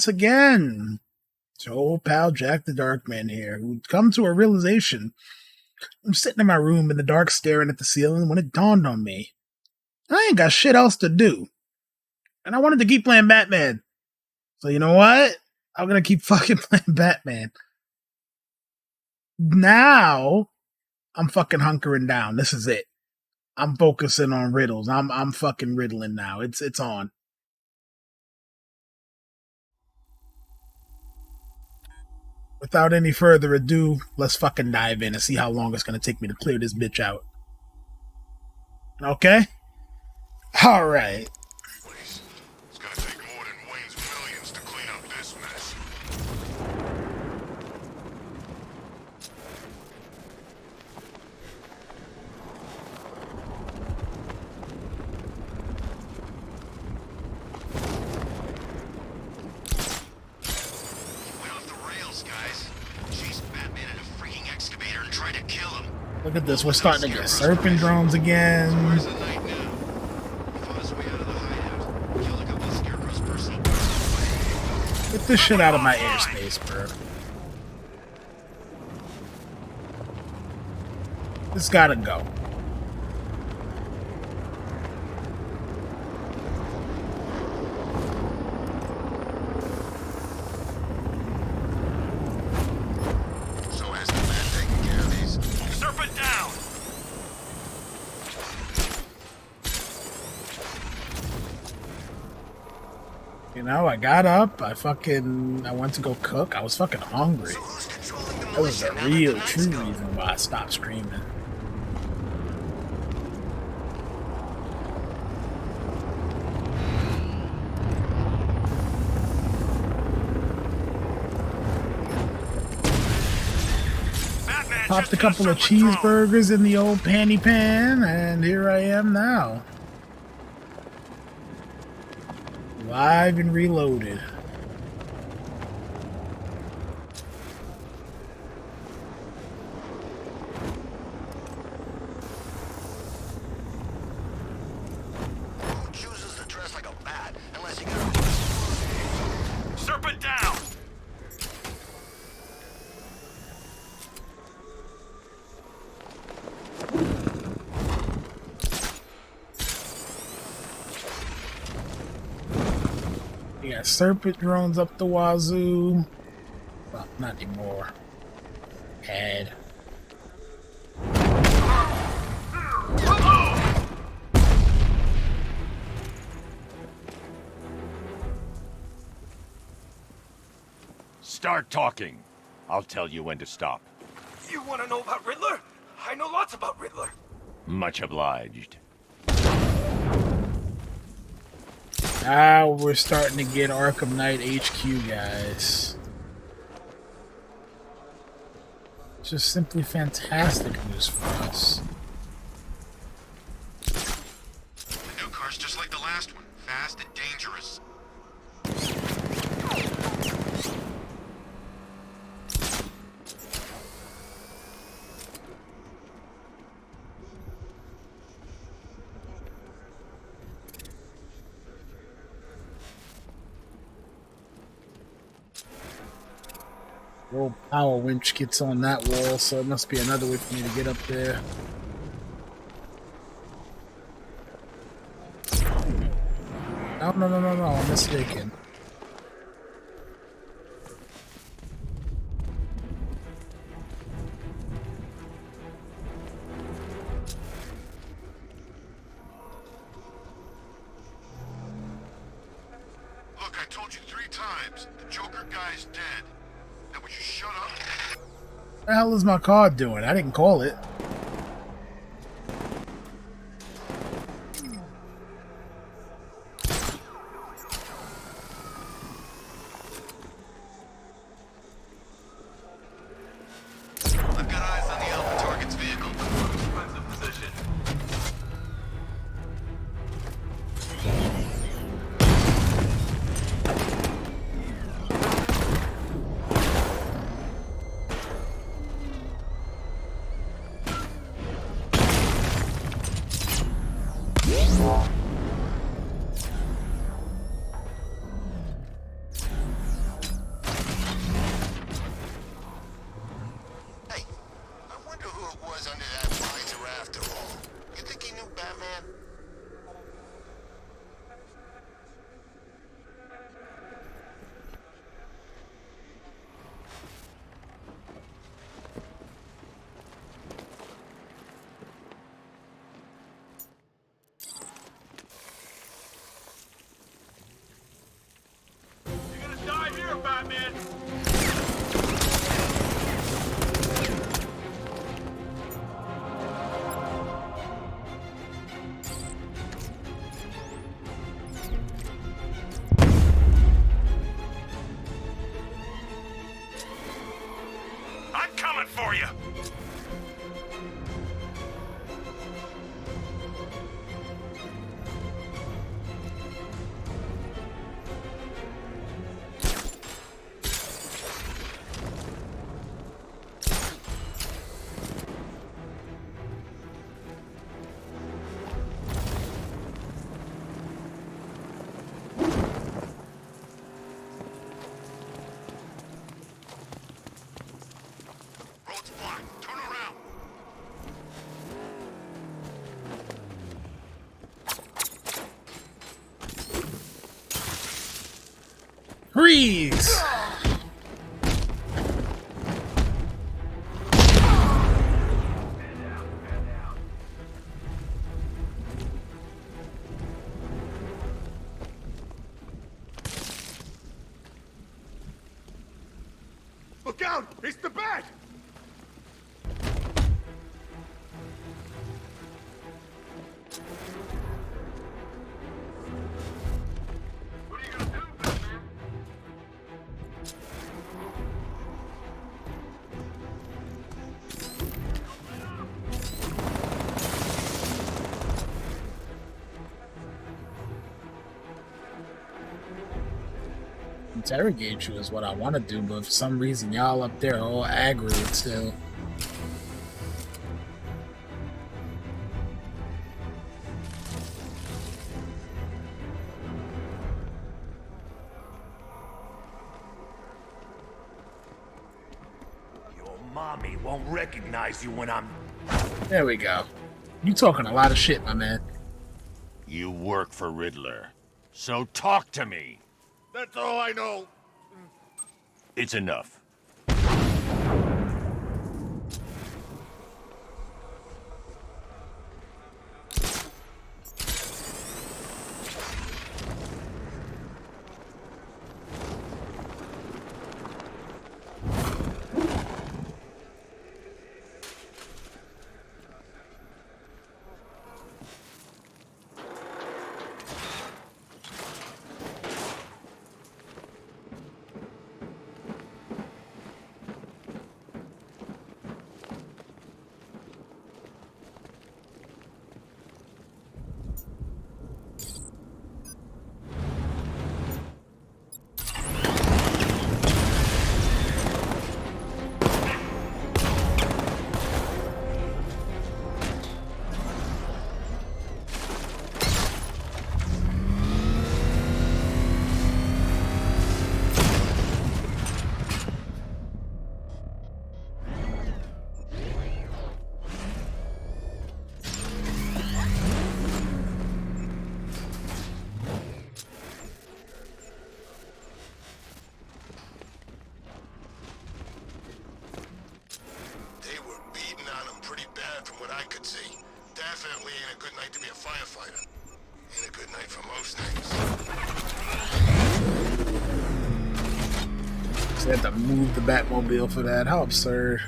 once again. It's your old pal Jack the Darkman here, who'd come to a realization. I'm sitting in my room in the dark staring at the ceiling when it dawned on me. I ain't got shit else to do. And I wanted to keep playing Batman. So you know what? I'm gonna keep fucking playing Batman. Now, I'm fucking hunkering down. This is it. I'm focusing on riddles. I'm fucking riddling now. It's on. Without any further ado, let's fucking dive in and see how long it's gonna take me to clear this bitch out. Okay? Alright. Please. It's gonna take more than Wayne's millions to clean up this mess. Look at this, we're starting to get serpent drones again. Get this shit out of my airspace, bro. This gotta go. You know, I got up, I went to go cook, I was fucking hungry. That was the real, true reason why I stopped screaming. Popped a couple of cheeseburgers in the old panty pan, and here I am now. Live and reloaded. Who chooses to dress like a bat unless you got a serpent down? You got serpent drones up the wazoo. Well, not anymore. Head. Start talking. I'll tell you when to stop. You want to know about Riddler? I know lots about Riddler. Much obliged. Now we're starting to get Arkham Knight HQ, guys. Just simply fantastic news for us. The new car's just like the last one. Fast and dangerous. Little power winch gets on that wall, so it must be another way for me to get up there. No, I'm mistaken. Look, I told you 3 times. The Joker guy's dead. Now would you shut up? What the hell is my card doing? I didn't call it. I've got eyes on the Alpha target's vehicle. Runs in position. for you. Road's blocked. Turn around. Freeze! Look out! It's the bat! What are you gonna do, Batman? Interrogate you is what I want to do, but for some reason y'all up there are all aggroed still. Your mommy won't recognize you when I'm... There we go. You talking a lot of shit, my man. You work for Riddler. So talk to me. That's all I know. It's enough. They were beating on him pretty bad from what I could see. Definitely ain't a good night to be a firefighter. Ain't a good night for most nights. So they had to move the Batmobile for that. How absurd.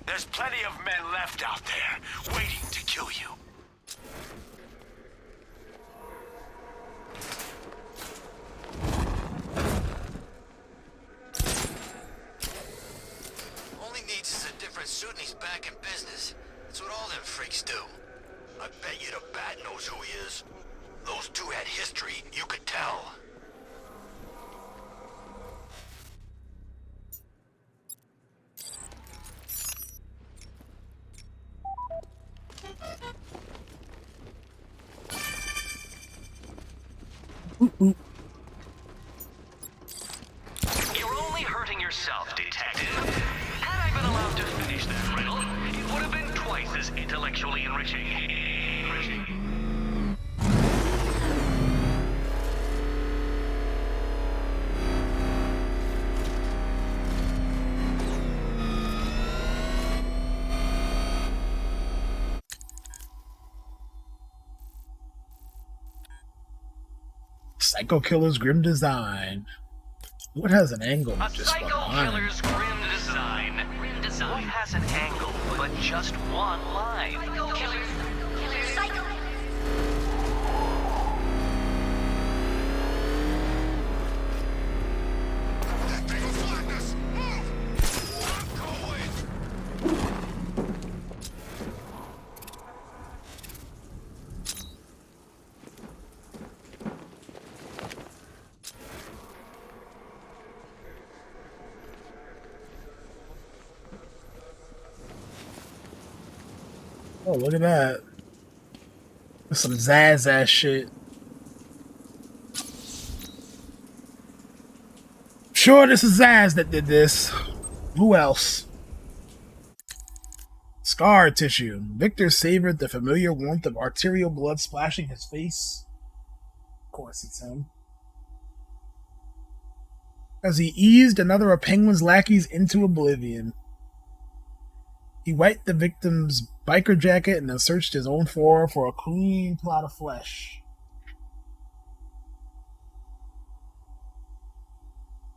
There's plenty of men left out there, waiting to kill you. All he needs is a different suit and he's back in business. That's what all them freaks do. I bet you the Bat knows who he is. Those two had history, you could tell. You're only hurting yourself, Detective. Had I been allowed to finish that riddle, it would have been twice as intellectually enriching. Psycho Killer's grim design. What has an angle A just psycho behind? killer's grim design. What has an angle but just one line? Psycho. That thing will find us! Move! I'm going! Oh, look at that. That's some Zaz ass shit. Sure, this is Zaz that did this. Who else? Scar tissue. Victor savored the familiar warmth of arterial blood splashing his face. Of course, it's him. As he eased another of Penguin's lackeys into oblivion. He wiped the victim's biker jacket and then searched his own forearm for a clean plot of flesh.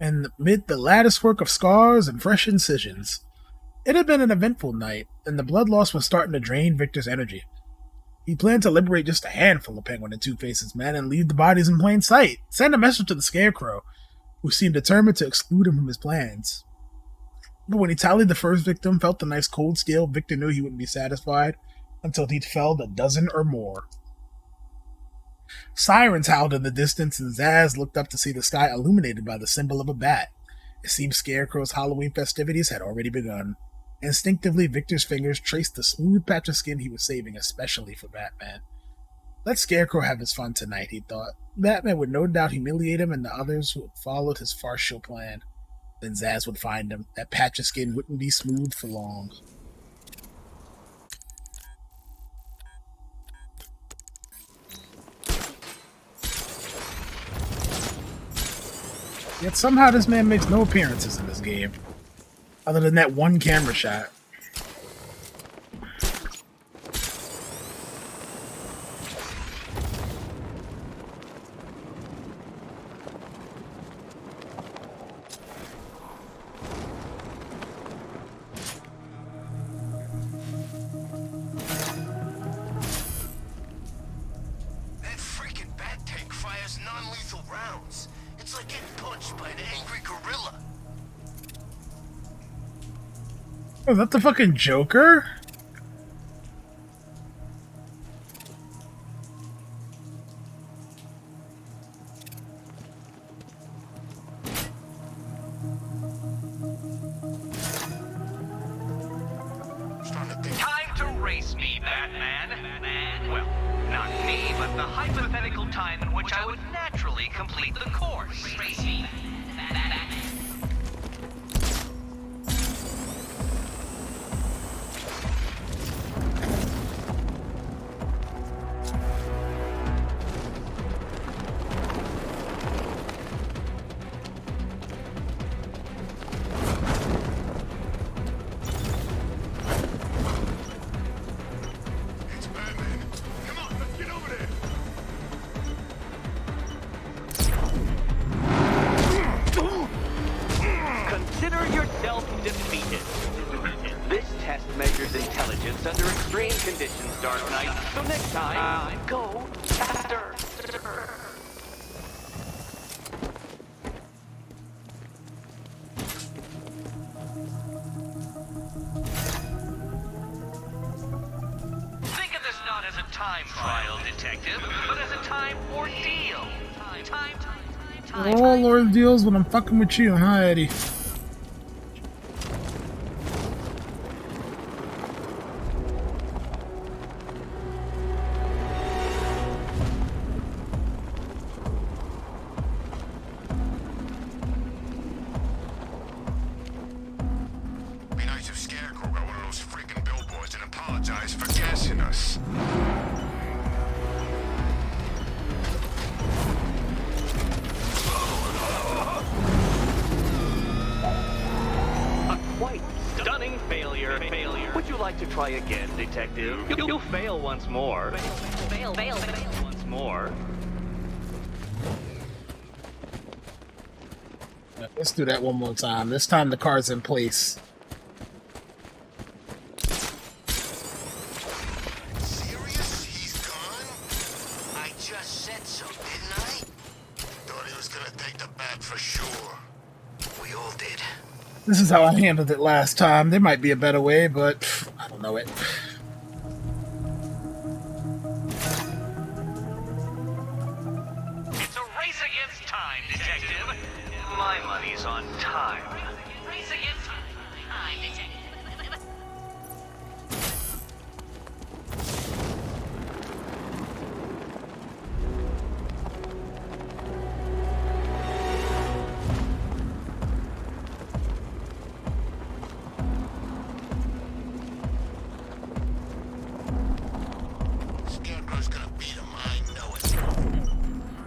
And amid the latticework of scars and fresh incisions, it had been an eventful night, and the blood loss was starting to drain Victor's energy. He planned to liberate just a handful of Penguin and Two-Face's men and leave the bodies in plain sight, send a message to the Scarecrow, who seemed determined to exclude him from his plans. But when he tallied the first victim, felt the nice cold steel, Victor knew he wouldn't be satisfied until he'd felled a dozen or more. Sirens howled in the distance, and Zaz looked up to see the sky illuminated by the symbol of a bat. It seemed Scarecrow's Halloween festivities had already begun. Instinctively, Victor's fingers traced the smooth patch of skin he was saving especially for Batman. Let Scarecrow have his fun tonight, he thought. Batman would no doubt humiliate him and the others who had followed his farcical plan. Then Zaz would find him. That patch of skin wouldn't be smooth for long. Yet somehow this man makes no appearances in this game. Other than that one camera shot. That freaking bat tank fires non-lethal rounds. It's like getting punched by an angry gorilla. Oh, is that the fucking Joker? Time to race me, Batman. Well, not me, but the hypothetical time in which I would naturally complete the course. Race me, Batman. It's Batman. Come on, let's get over there. Consider yourself defeated. This test measures intelligence under extreme conditions, Dark Knight. So next time, go faster. Think of this not as a time trial, detective, but as a time ordeal. Time. All Lord deals when I'm fucking with you, huh, Eddie? Be nice if Scarecrow got one of those freaking billboards and apologized for gassing us. A quite stunning failure. Would you like to try again, Detective? You'll fail once more. Fail once more. Let's do that one more time. This time the card's in place. This is how I handled it last time. There might be a better way, but I don't know it. It's a race against time, detective. My money's on time. Race against time, detective. Scarecrow's gonna beat him, I know it.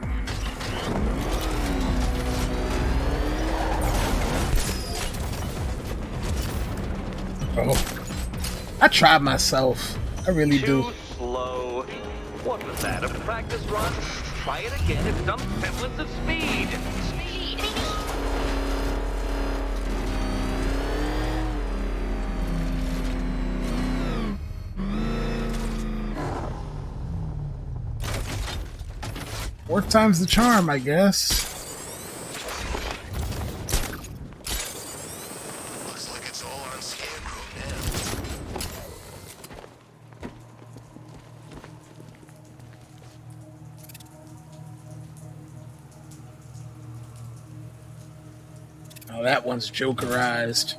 Oh, I tried myself. I really do. Too slow. What was that, a practice run? Try it again at some semblance of speed. Speed. Fourth time's the charm, I guess. Looks like it's all on Scarecrow now. Oh, that one's jokerized.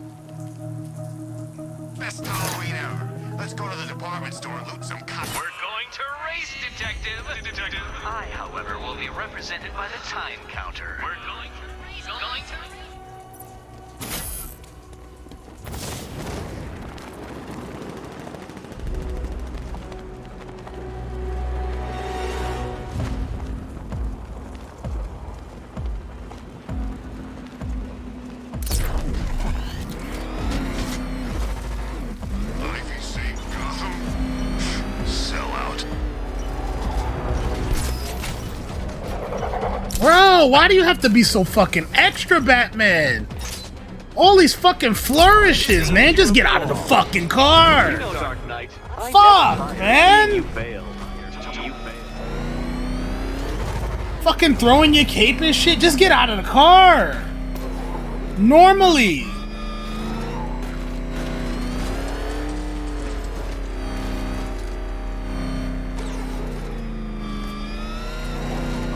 Best Halloween ever. Let's go to the department store and loot some cotton. We're going to race, detective. I, however, will be represented by the time counter. We're going to Ivy saved Gotham. Sell out. Bro, why do you have to be so fucking extra, Batman? All these fucking flourishes, man. Just get out of the fucking You car. know, Dark Knight. I Fuck, never man. You failed. You failed. Fucking throwing your cape and shit. Just get out of the car. Normally.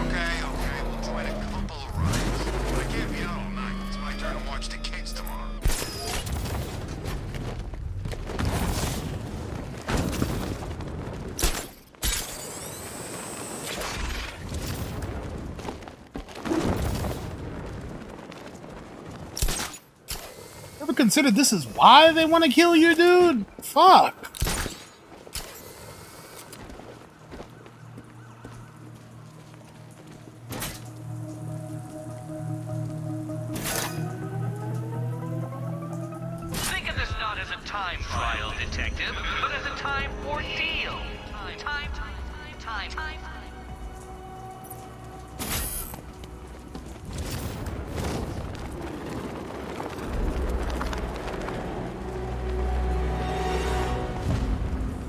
Okay, we'll join a couple of rides. But I can't be out all night. It's my turn to watch the kids tomorrow. Ever considered this is why they want to kill you, dude? Fuck. think of this not as a time trial, detective, but as a time ordeal. Time.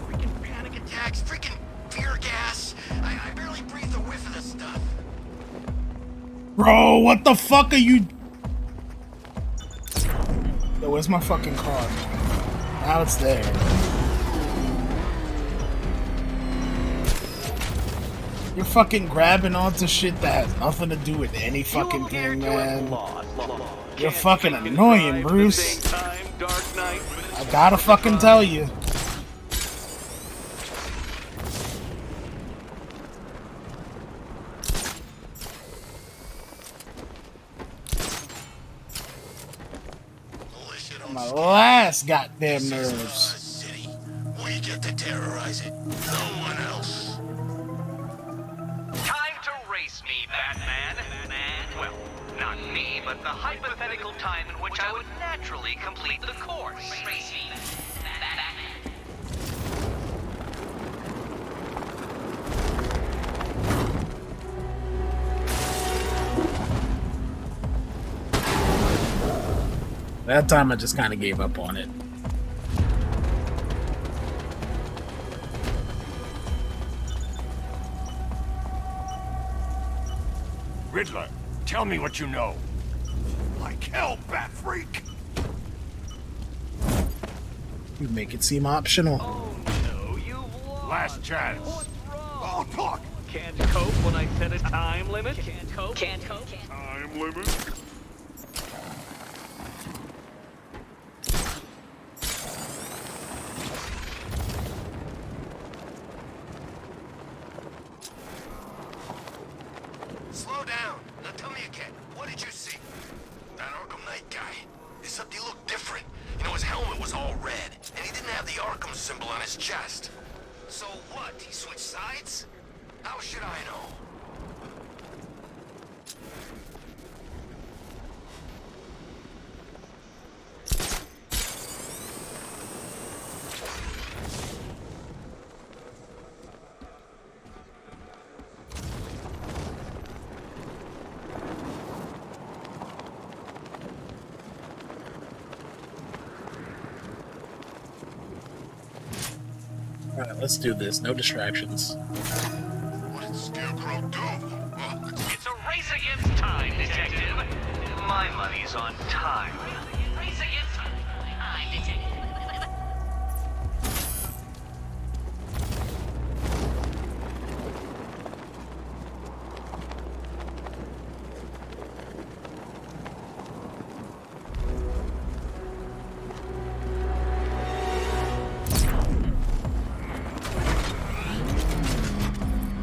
Freaking panic attacks, freaking tear gas. I barely breathe a whiff of this stuff. Bro, what the fuck are you... Yo, where's my fucking car? Now it's there. You're fucking grabbing onto shit that has nothing to do with any fucking thing, man. You're fucking annoying, Bruce. Dark Knight. I gotta fucking tell you. My last goddamn nerves. City. We get to terrorize it. No one else. Time to race me, Batman. Well, not me, but the hypothetical time in which I would naturally complete the course. Race me, Batman. That time I just kind of gave up on it. Riddler, tell me what you know. Like hell, Bat Freak. You make it seem optional. Oh no, you've lost. Last chance. What's wrong? I'll talk. Can't cope when I set a time limit? Can't cope. Time limit. Slow down. Now tell me again, what did you see? That Arkham Knight guy. Except he looked different. You know, his helmet was all red, and he didn't have the Arkham symbol on his chest. So what? He switched sides? How should I know? Alright, let's do this. No distractions. What did Scarecrow do? Oh, It's a race against time, Detective. My money's on time. Race against time. I'm Detective.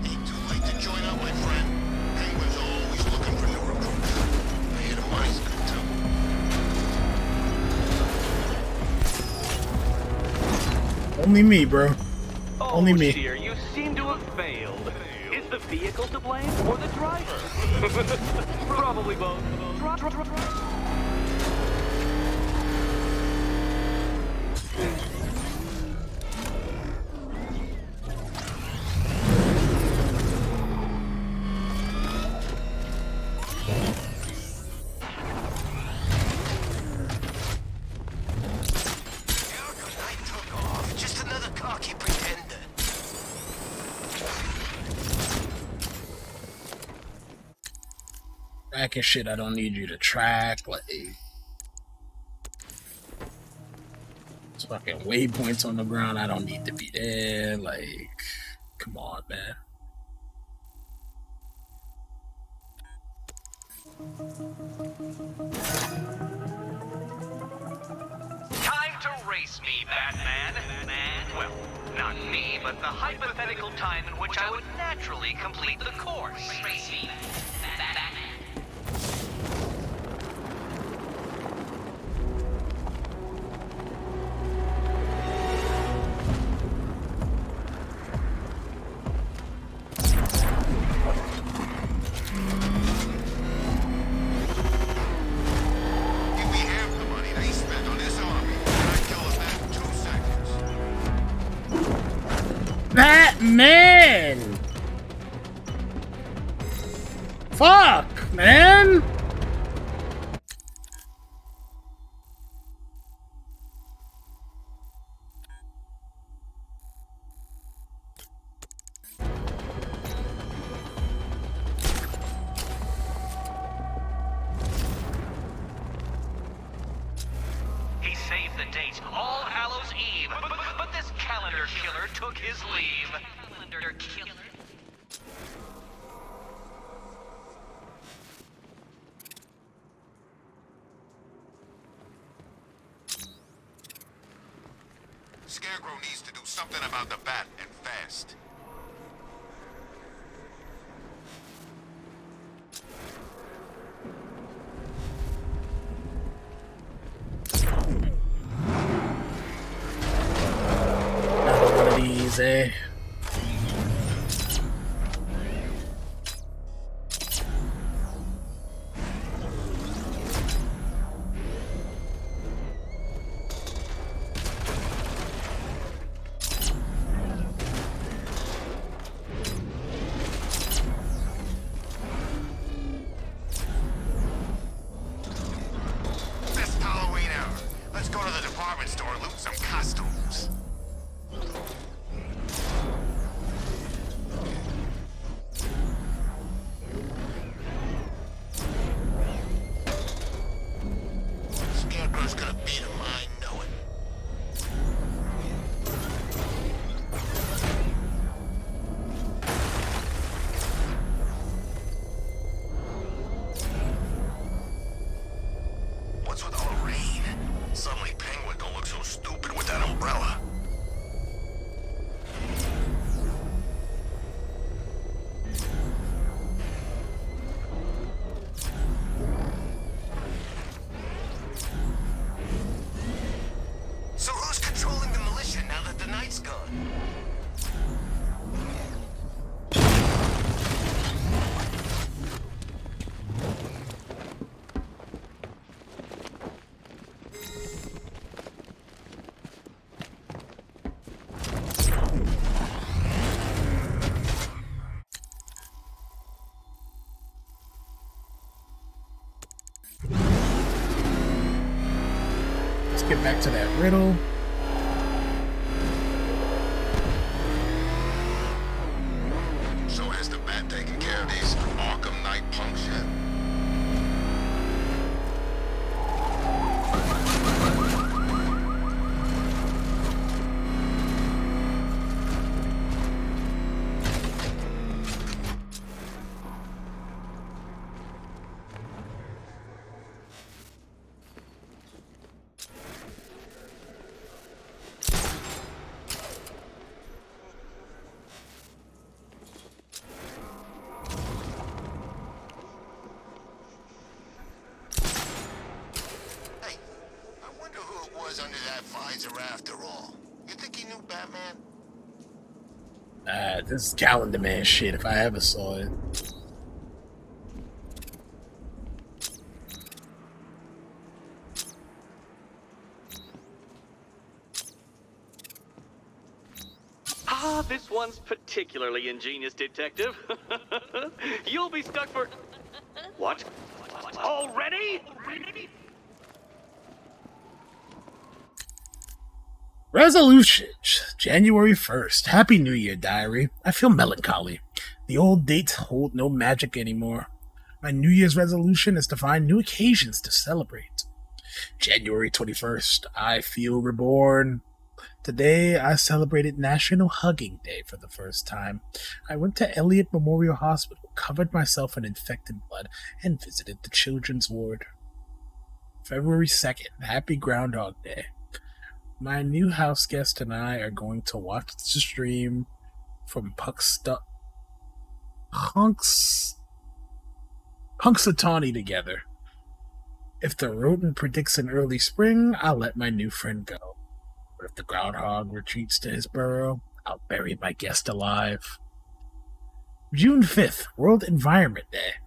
ain't too late to join up, my friend. Penguin's always looking for new recruits. I hear the money's good, too. Only me, bro. Oh, Only me. dear, you seem to have failed. Is the vehicle to blame or the driver? Probably both. Arkham Knight took off. Just another cocky pretender. Tracking shit I don't need you to track. Like, it's fucking waypoints on the ground. I don't need to be there. Like, come on, man. Time to race me, Batman. Well, not me, but the hypothetical time in which I would naturally complete the course. Race me, Batman. Give me half the money they spent on this army, and I'd kill him back in 2 seconds. Batman! Fuck, man! He saved the date, All Hallows Eve, but this calendar killer took his leave. Calendar killer? Scarecrow needs to do something about the bat, and fast. Another one of these, eh? Best Halloween ever. Let's go to the department store and loot some costumes. back to that riddle. So has the Bat taken care of these Arkham Knight punks yet? Under that visor after all. You think he knew Batman? This is Calendar Man shit if I ever saw it. Ah, this one's particularly ingenious, Detective. You'll be stuck for... What? Already? Resolutions, January 1st. Happy New Year, diary. I feel melancholy. The old dates hold no magic anymore. My New Year's resolution is to find new occasions to celebrate. January 21st. I feel reborn. Today, I celebrated National Hugging Day for the first time. I went to Elliott Memorial Hospital, covered myself in infected blood, and visited the children's ward. February 2nd. Happy Groundhog Day. My new house guest and I are going to watch the stream from Punxsutawney together. If the rodent predicts an early spring, I'll let my new friend go. But if the groundhog retreats to his burrow, I'll bury my guest alive. June 5th, World Environment Day.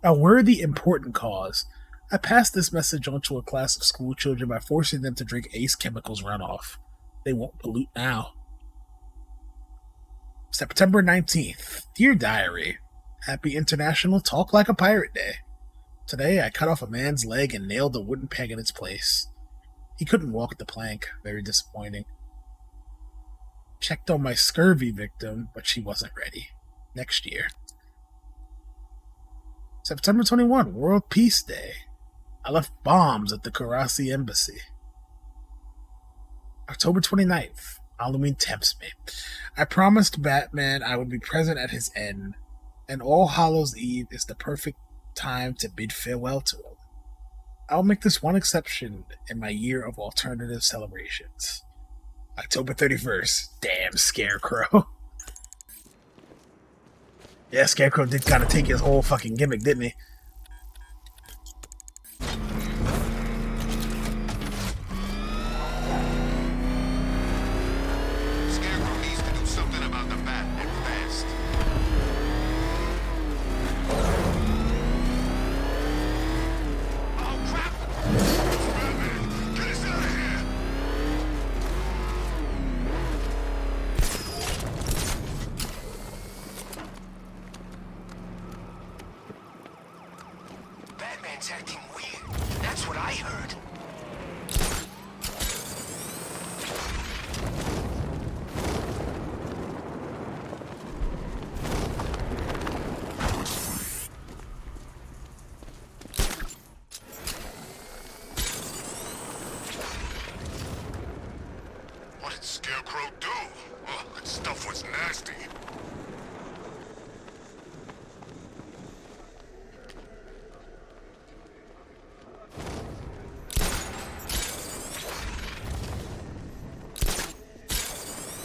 A worthy, important cause. I passed this message on to a class of school children by forcing them to drink Ace Chemicals runoff. They won't pollute now. September 19th. Dear Diary, Happy International Talk Like a Pirate Day. Today I cut off a man's leg and nailed a wooden peg in its place. He couldn't walk the plank. Very disappointing. Checked on my scurvy victim, but she wasn't ready. Next year. September 21, World Peace Day. I left bombs at the Karasi Embassy. October 29th, Halloween tempts me. I promised Batman I would be present at his end, and All Hallows Eve is the perfect time to bid farewell to him. I'll make this one exception in my year of alternative celebrations. October 31st, damn Scarecrow. Yeah, Scarecrow did kind of take his whole fucking gimmick, didn't he? Batman's acting weird. That's what I heard. What did Scarecrow do? Oh, that stuff was nasty.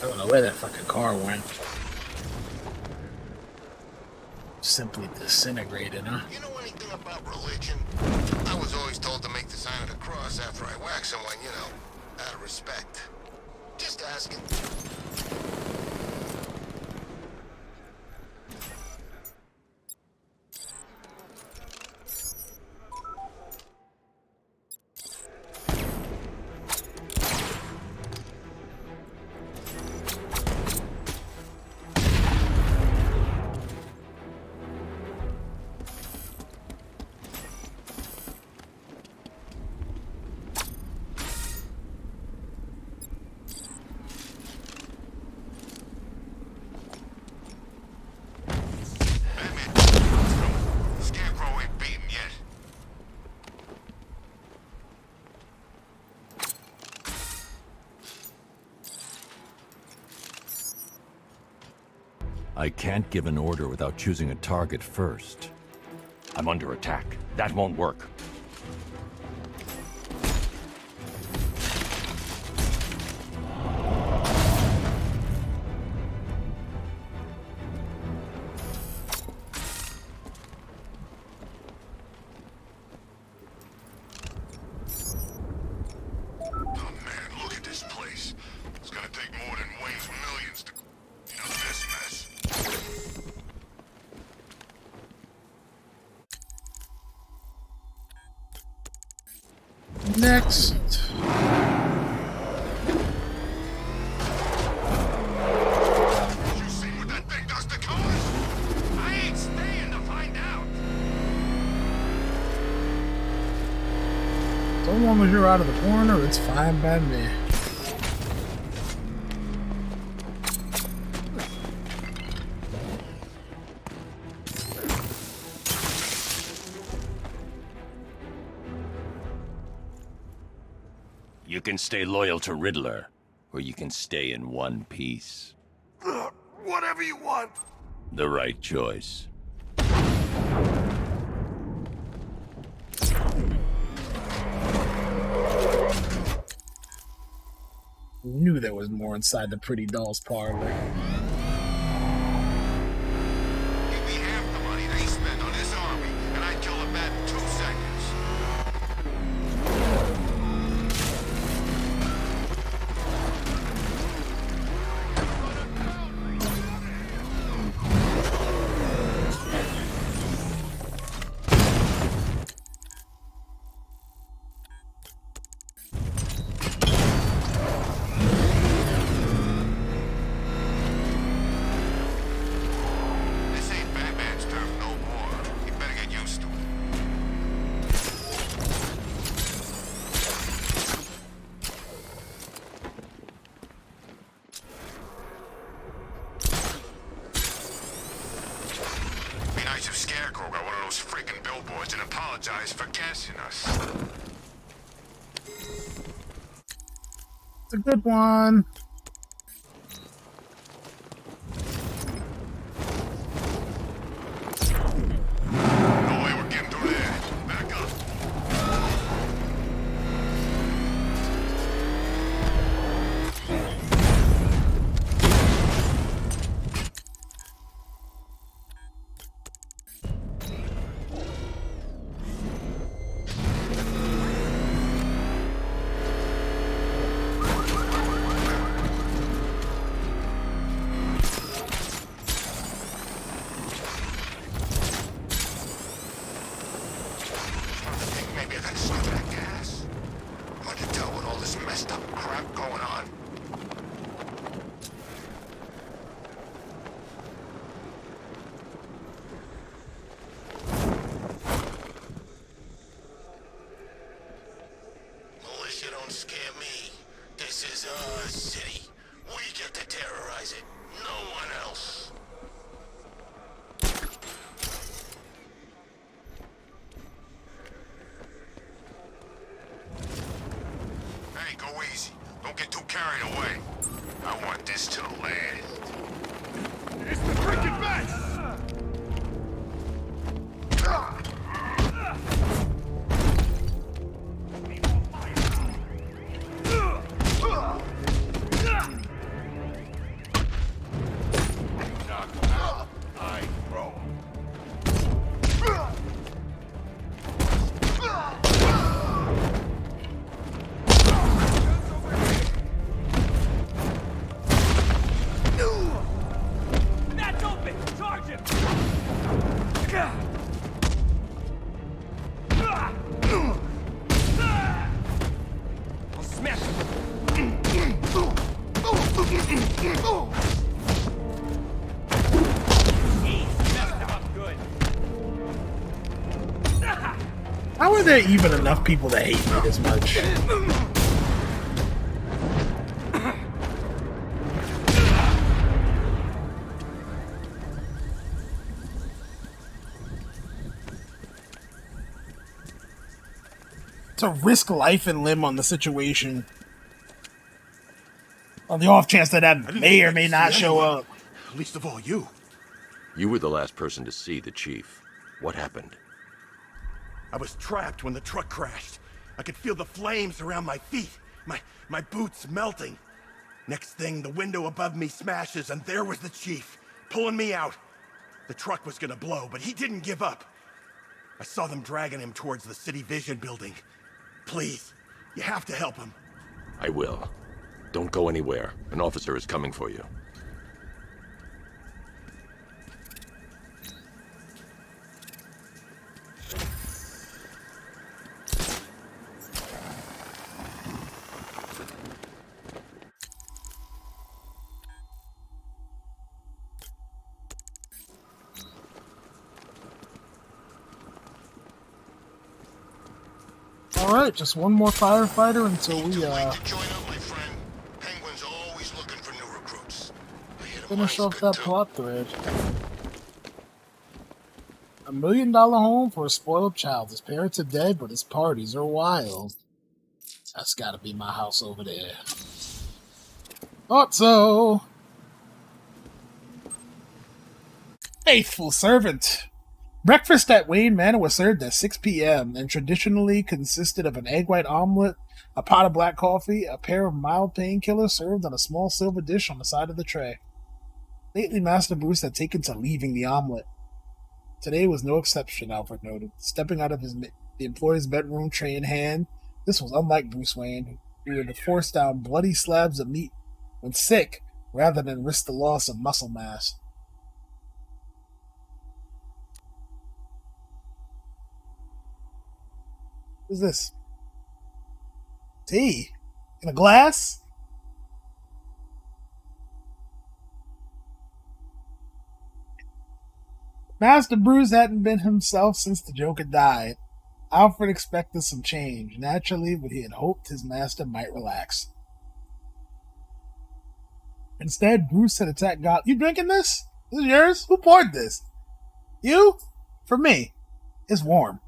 I don't know where that fucking car went. Simply disintegrated, huh? You know anything about religion? I was always told to make the sign of the cross after I whack someone, you know, out of respect. Just asking. I can't give an order without choosing a target first. I'm under attack. That won't work. Next. You seen what that thing does to cars? I ain't staying to find out. So long as you're out of the corner, it's fine by me. You can stay loyal to Riddler, or you can stay in one piece. Whatever you want. The right choice. Knew there was more inside the pretty doll's parlor. Give me half the money they spend on this army, and I'd kill the bat in 2 seconds. This ain't Batman's turf no more. You better get used to it. Be nice if Scarecrow got one of those freaking billboards and apologized for gassing us. It's a good one. No way we're getting through there. Back up. Maybe I can stop that gas. Hard to tell with all this messed up crap going on. Militia don't scare me. This is our city. We get to terrorize it. No one else. Hey, go easy. Don't get too carried away. I want this to land. It's the freaking best! I roll. That's open! Charge him! I'll smash him! He's messed him up good. How are there even enough people that hate me this much? To risk life and limb on the situation. On the off chance that may or may not show up. Least of all you. You were the last person to see the chief. What happened? I was trapped when the truck crashed. I could feel the flames around my feet, my boots melting. Next thing, the window above me smashes, and there was the chief, pulling me out. The truck was gonna blow, but he didn't give up. I saw them dragging him towards the City Vision building. Please, you have to help him. I will. Don't go anywhere. An officer is coming for you. Alright, just one more firefighter until we Too late to join up, my friend. Penguin's always looking for new recruits. I hit him finish once, off good that too. plot thread. $1 million home for a spoiled child. His parents are dead, but his parties are wild. That's gotta be my house over there. Thought so. Faithful servant. Breakfast at Wayne Manor was served at 6 p.m. and traditionally consisted of an egg white omelet, a pot of black coffee, a pair of mild painkillers served on a small silver dish on the side of the tray. Lately, Master Bruce had taken to leaving the omelet. Today was no exception, Alfred noted. Stepping out of the employee's bedroom, tray in hand, this was unlike Bruce Wayne, who would force down bloody slabs of meat when sick rather than risk the loss of muscle mass. What is this? Tea? In a glass? Master Bruce hadn't been himself since the Joker died. Alfred expected some change, naturally, but he had hoped his master might relax. Instead, Bruce had attacked God. You drinking this? This is yours? Who poured this? You? For me. It's warm.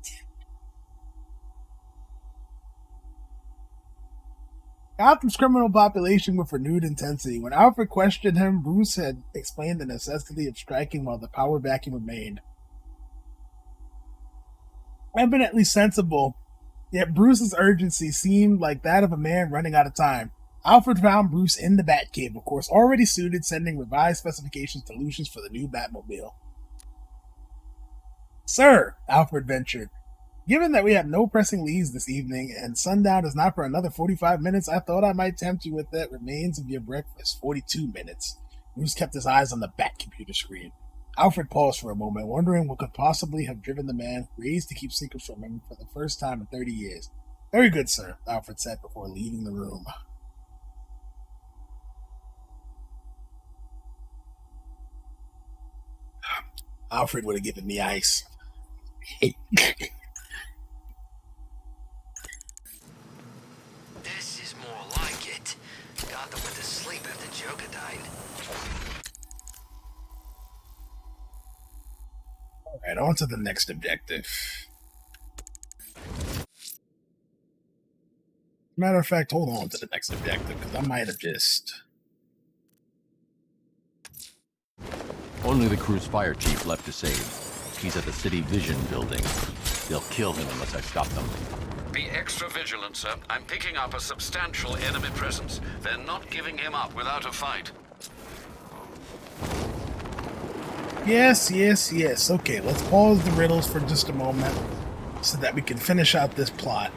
Gotham's criminal population with renewed intensity. When Alfred questioned him, Bruce had explained the necessity of striking while the power vacuum remained. Evidently sensible, yet Bruce's urgency seemed like that of a man running out of time. Alfred found Bruce in the Batcave, of course, already suited, sending revised specifications to Lucius for the new Batmobile. Sir, Alfred ventured, given that we have no pressing leads this evening, and sundown is not for another 45 minutes, I thought I might tempt you with the remains of your breakfast. 42 minutes. Bruce kept his eyes on the Bat-computer screen. Alfred paused for a moment, wondering what could possibly have driven the man raised to keep secrets from him for the first time in 30 years. Very good, sir, Alfred said before leaving the room. Alfred would have given me ice. This is more like it. Gotham went to sleep after Joker died. Alright, on to the next objective. Matter of fact, hold on to the next objective, because I might have just... Only the crew's fire chief left to save. He's at the City Vision building. They'll kill him unless I stop them. Be extra vigilant, sir. I'm picking up a substantial enemy presence. They're not giving him up without a fight. Yes. Okay, let's pause the riddles for just a moment so that we can finish out this plot.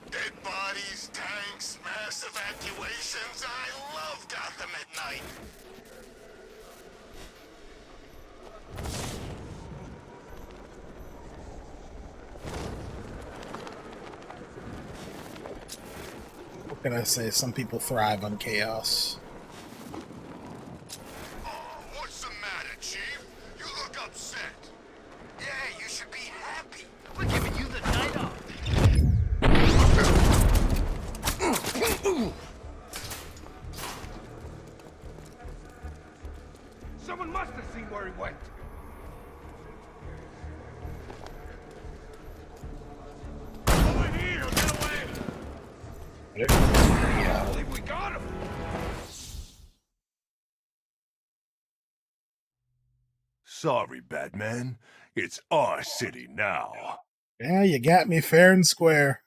Dead bodies, tanks, mass evacuations. I love Gotham at night. What can I say? Some people thrive on chaos. Oh, what's the matter, Chief? You look upset. Yeah, you should be happy. We're giving you the night off. Someone must have seen where he went. Over here, get away! I believe we got him. Sorry, Batman. It's our city now. Yeah, you got me fair and square.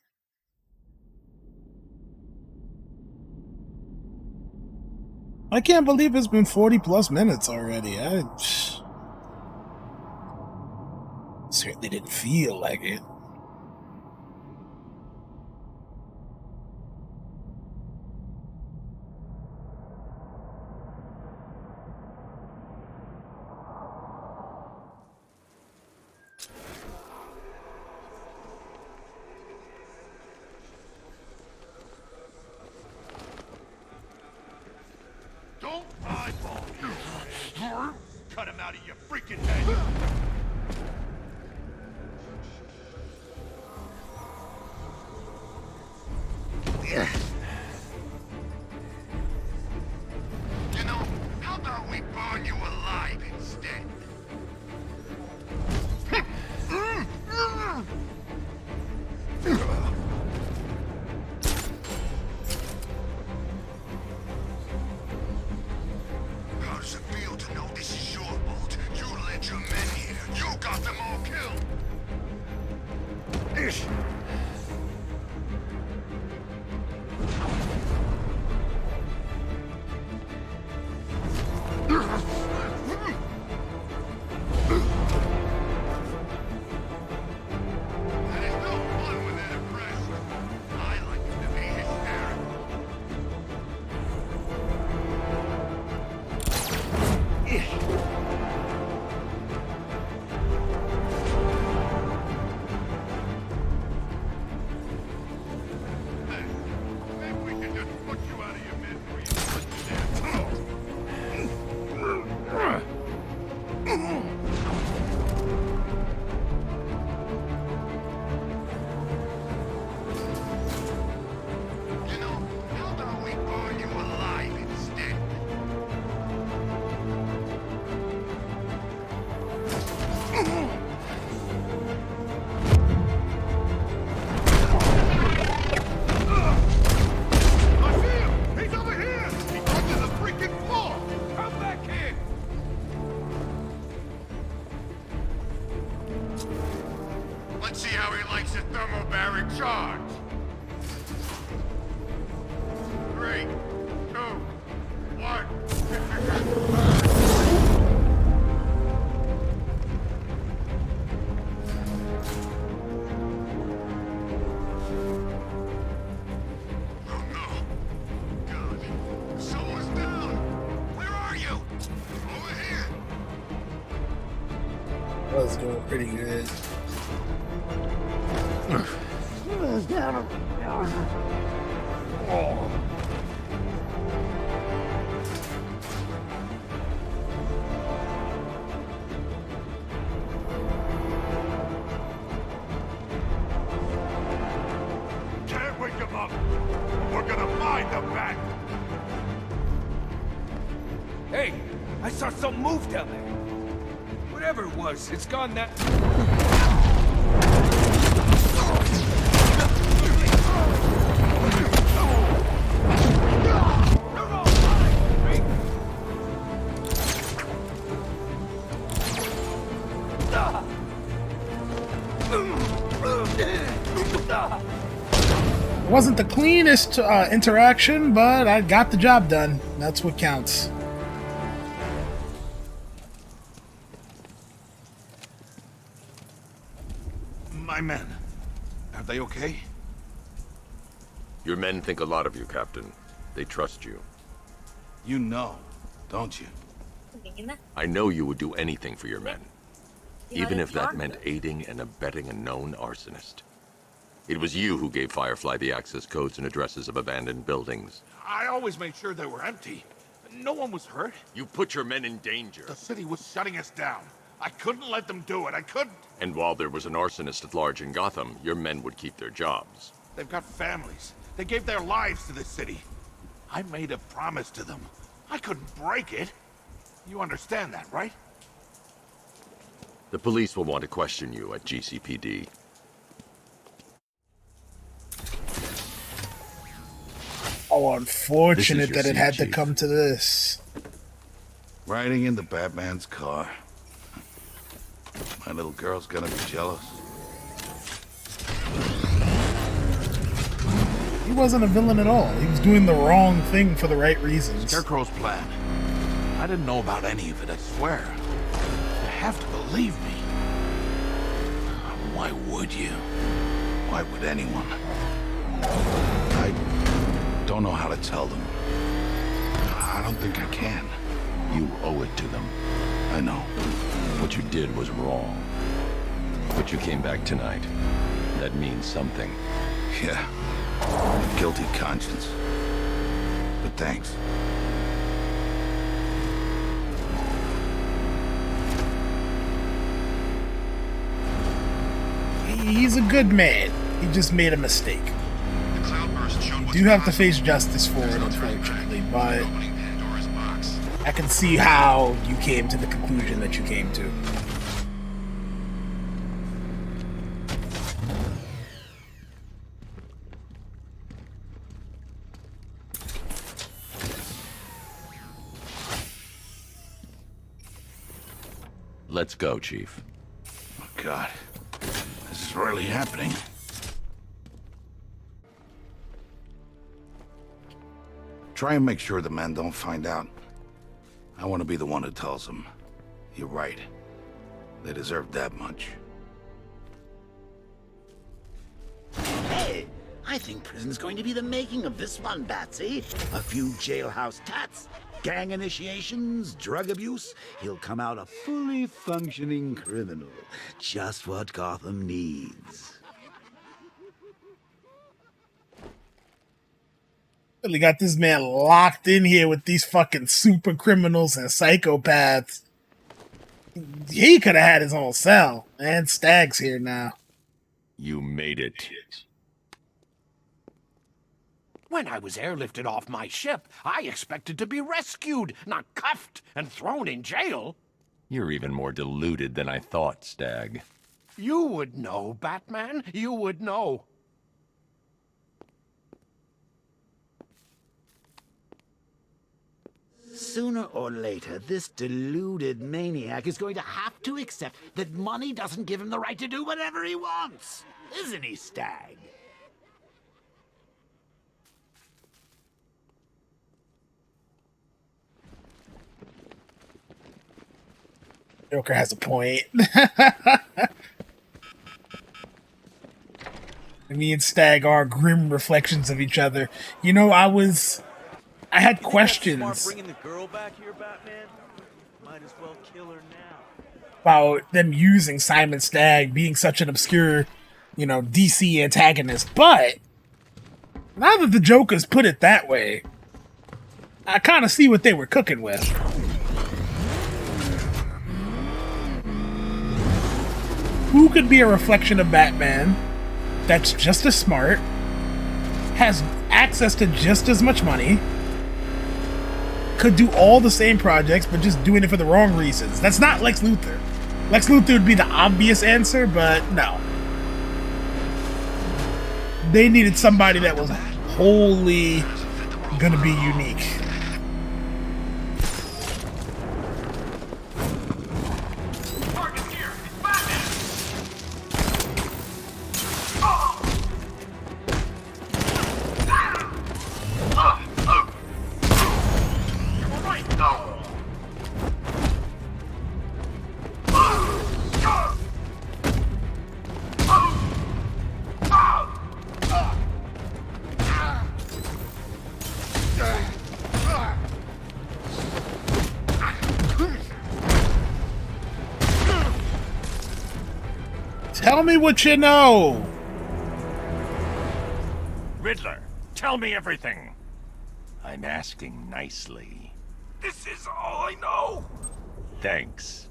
I can't believe it's been 40 plus minutes already. I certainly didn't feel like it. Don't eyeball you. Cut him out of your freaking head. You know, how about we burn you alive instead? How does it feel to know this is your fault? You led your men here. You got them all killed. And it's no fun when they're depressed. I like them to be hysterical. Maybe we can just put you out of your misery and put you down. You know, how about we burn you alive instead? I see him! He's over here! He's under the freaking floor! Come back here! Let's see how he likes a thermobaric charge. 3, 2, 1. Oh no. God. Someone's down. Where are you? Over here. That was going pretty good. Can't wake him up. We're gonna find the bat. Hey, I saw something move down there. Whatever it was, it's gone that... It wasn't the cleanest interaction, but I got the job done. That's what counts. My men. Are they okay? Your men think a lot of you, Captain. They trust you. You know, don't you? I know you would do anything for your men. Even if that meant aiding and abetting a known arsonist. It was you who gave Firefly the access codes and addresses of abandoned buildings. I always made sure they were empty. No one was hurt. You put your men in danger. The city was shutting us down. I couldn't let them do it. I couldn't. And while there was an arsonist at large in Gotham, your men would keep their jobs. They've got families. They gave their lives to this city. I made a promise to them. I couldn't break it. You understand that, right? The police will want to question you at GCPD. Oh, unfortunate This is your that it seat, had to Chief. come to this. Riding in the Batman's car. My little girl's gonna be jealous. He wasn't a villain at all. He was doing the wrong thing for the right reasons. Scarecrow's plan. I didn't know about any of it, I swear. You have to believe me. Why would you? Why would anyone? I don't know how to tell them. I don't think I can. You owe it to them. I know. What you did was wrong. But you came back tonight. That means something. Yeah. Guilty conscience. But thanks. He's a good man. He just made a mistake. You do have to face justice for it, unfortunately, but I can see how you came to the conclusion that you came to. Let's go, Chief. Oh, God. This is really happening. Try and make sure the men don't find out. I want to be the one who tells them. You're right. They deserve that much. Hey, I think prison's going to be the making of this one, Batsy. A few jailhouse tats, gang initiations, drug abuse. He'll come out a fully functioning criminal. Just what Gotham needs. Really got this man locked in here with these fucking super criminals and psychopaths. He could have had his own cell. And Stag's here now. You made it. When I was airlifted off my ship, I expected to be rescued, not cuffed and thrown in jail. You're even more deluded than I thought, Stag. You would know, Batman. You would know. Sooner or later, this deluded maniac is going to have to accept that money doesn't give him the right to do whatever he wants. Isn't he, Stag? Joker has a point. Me and Stag are grim reflections of each other. You know, I had questions Bringing the girl back here, Batman? Might as well kill her now. about them using Simon Stagg being such an obscure, DC antagonist. But now that the Joker's put it that way, I kind of see what they were cooking with. Who could be a reflection of Batman that's just as smart, has access to just as much money, could do all the same projects, but just doing it for the wrong reasons? That's not Lex Luthor. Lex Luthor would be the obvious answer, but no. They needed somebody that was wholly gonna be unique. Tell me what you know! Riddler, tell me everything. I'm asking nicely. This is all I know. Thanks.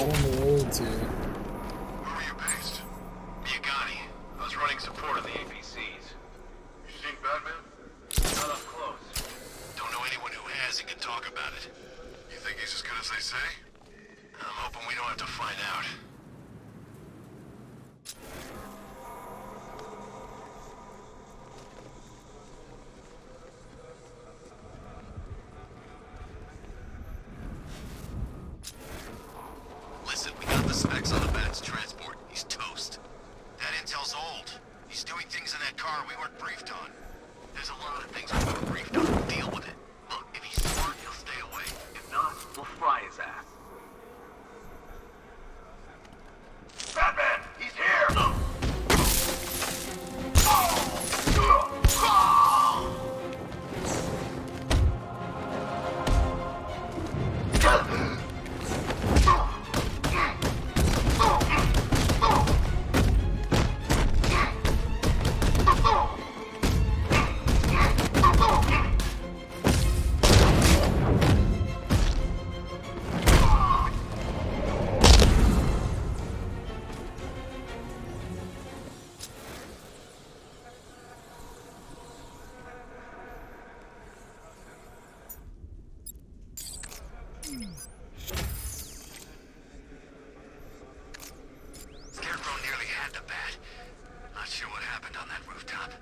on the road to. Where were you based? Miagani. I was running support on the APCs. You seen Batman? Not up close. Don't know anyone who has and can talk about it. You think he's as good as they say? I'm hoping we don't have to find out. Listen, we got the specs on the Bat's transport. He's toast. That intel's old. He's doing things in that car we weren't briefed on. There's a lot of things we weren't briefed on. Deal with it. Look, if he's smart, he'll stay away. If not, we'll fry his ass. Batman! He's here! Scarecrow nearly had the bat. Not sure what happened on that rooftop.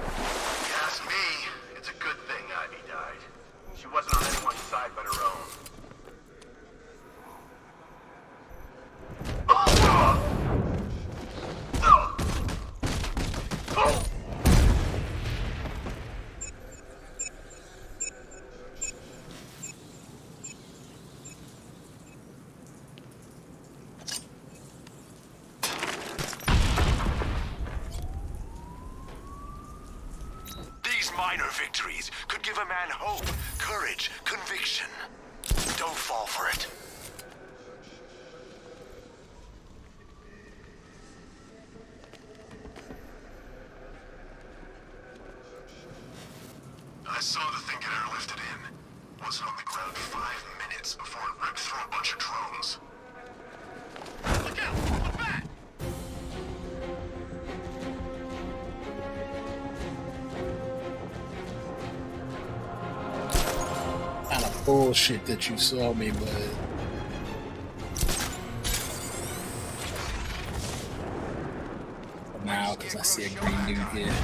If you ask me, it's a good thing Ivy died. She wasn't on anyone's side but her own. These minor victories could give a man hope, courage, conviction. Don't fall for it. I saw the thing get airlifted in. Wasn't on the ground 5 minutes before it ripped through a bunch of drones. Look out! The bat! Kind of bullshit that you saw me, but. For now, because I see a green dude here.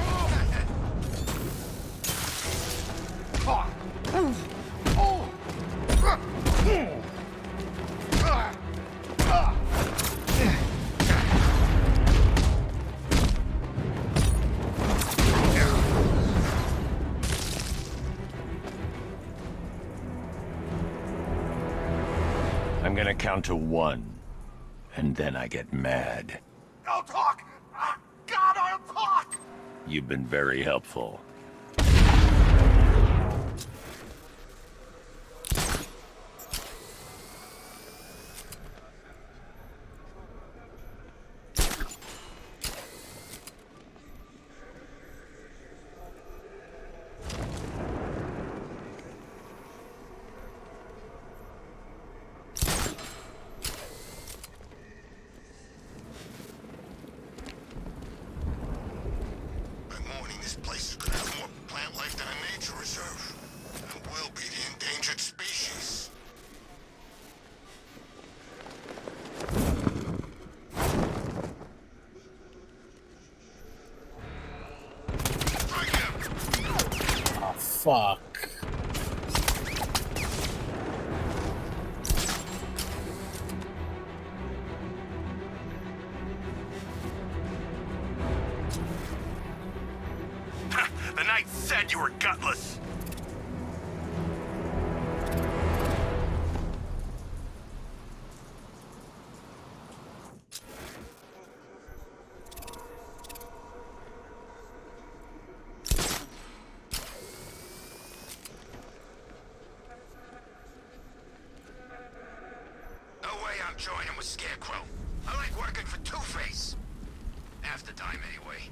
I'm gonna count to 1, and then I get mad. I'll talk! God, I'll talk! You've been very helpful. This place is gonna have more plant life than a nature reserve. And will be the endangered species. Oh, fuck. The knight said you were gutless. No way I'm joining with Scarecrow. I like working for Two-Face. Half the time, anyway.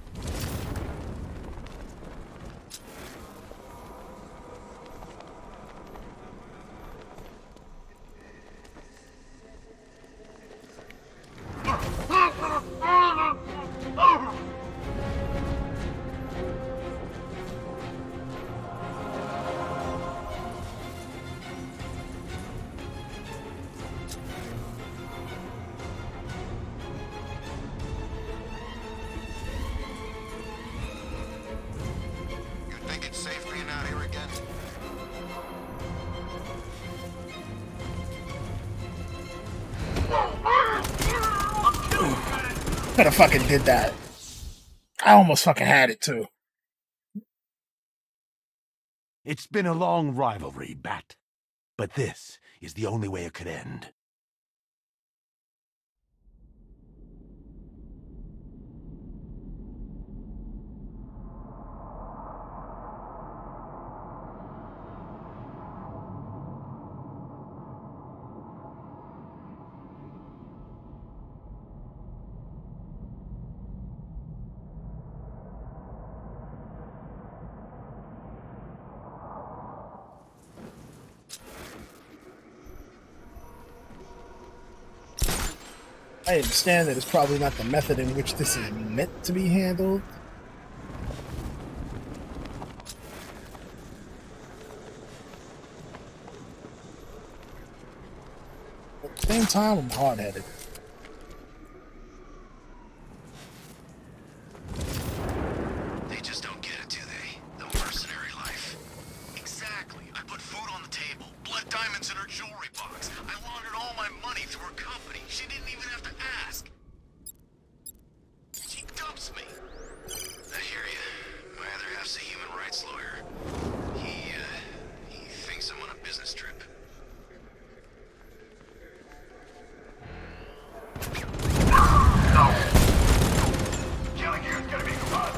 Think it's safe being out here again? Could have fucking did that. I almost fucking had it too. It's been a long rivalry, Bat. But this is the only way it could end. I understand that it's probably not the method in which this is meant to be handled. At the same time, I'm hard-headed. They just don't get it, do they? The mercenary life. Exactly. I put food on the table, blood diamonds in her jewelry box. I laundered all my money through her company. She didn't even have to ask. She dumps me. I hear you. My other half's a human rights lawyer. He thinks I'm on a business trip. Killing you is gonna be fun.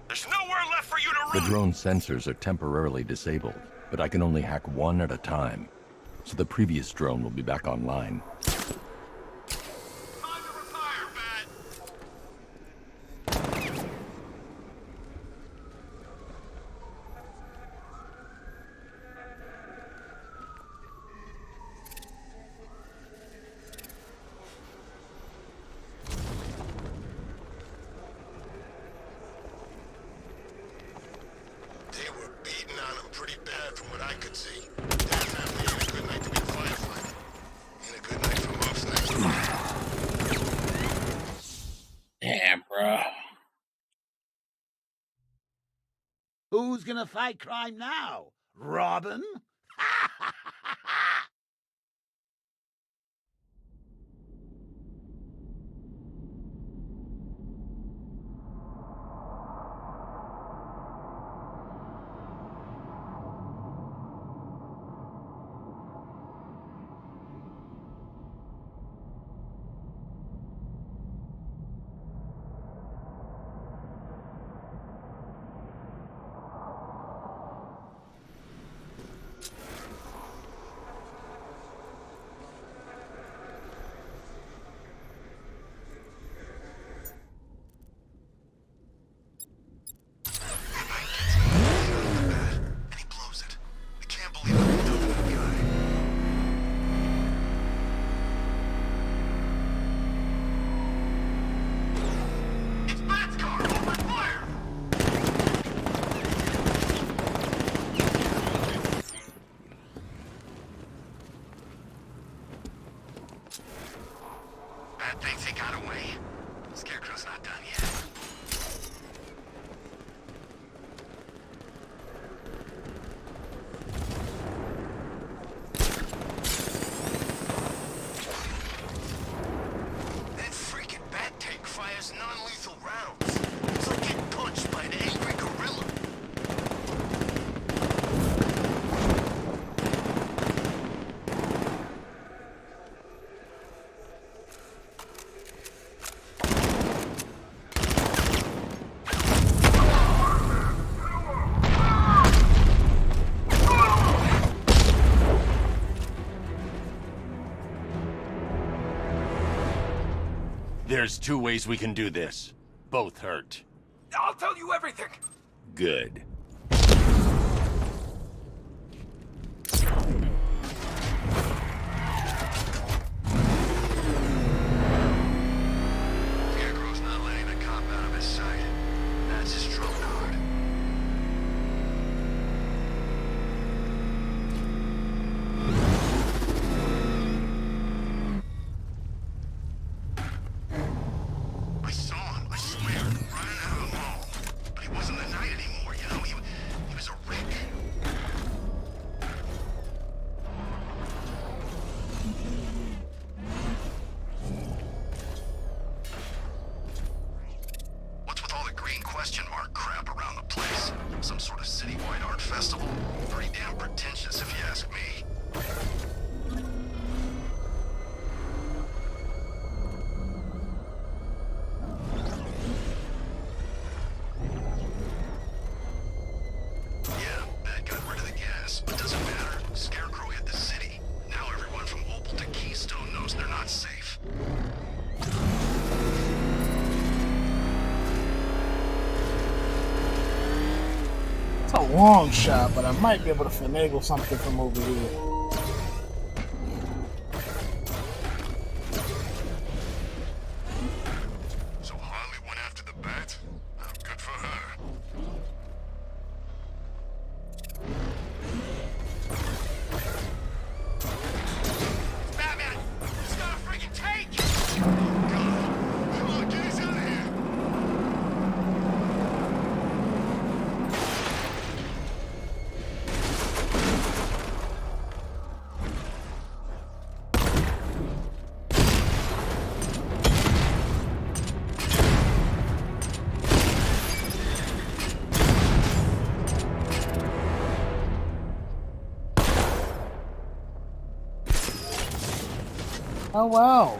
There's nowhere left for you to The run. drone sensors are temporarily disabled, but I can only hack one at a time. So the previous drone will be back online. Time to retire, Bat. They were beating on him pretty bad from what I could see. Definitely ain't a good night to be a firefighter. Ain't a good night for most nights. Damn, bro. Who's gonna fight crime now? Robin? And he blows it. I can't believe I've been doing that guy. It's Bat's car! Open fire! Bat thinks he got away. Scarecrow's not done yet. That freaking bat tank fires non-lethal rounds. It's like getting punched by an angry gorilla. There's two ways we can do this. Both hurt. I'll tell you everything. Good. Scarecrow's not letting the cop out of his sight. That's his trump card. I saw him, I swear, running out of the mall. But he wasn't a knight anymore, you know? He was a Rick. What's with all the green question mark crap around the place? Some sort of citywide art festival? Pretty damn pretentious if you ask me. Yeah, Bat got rid of the gas, but doesn't matter. Scarecrow hit the city. Now everyone from Opal to Keystone knows they're not safe. It's a long shot, but I might be able to finagle something from over here. So Harley went after the bat? Good for her. Batman! He's got a freaking tank! God! Come on, get us out of here! Oh wow.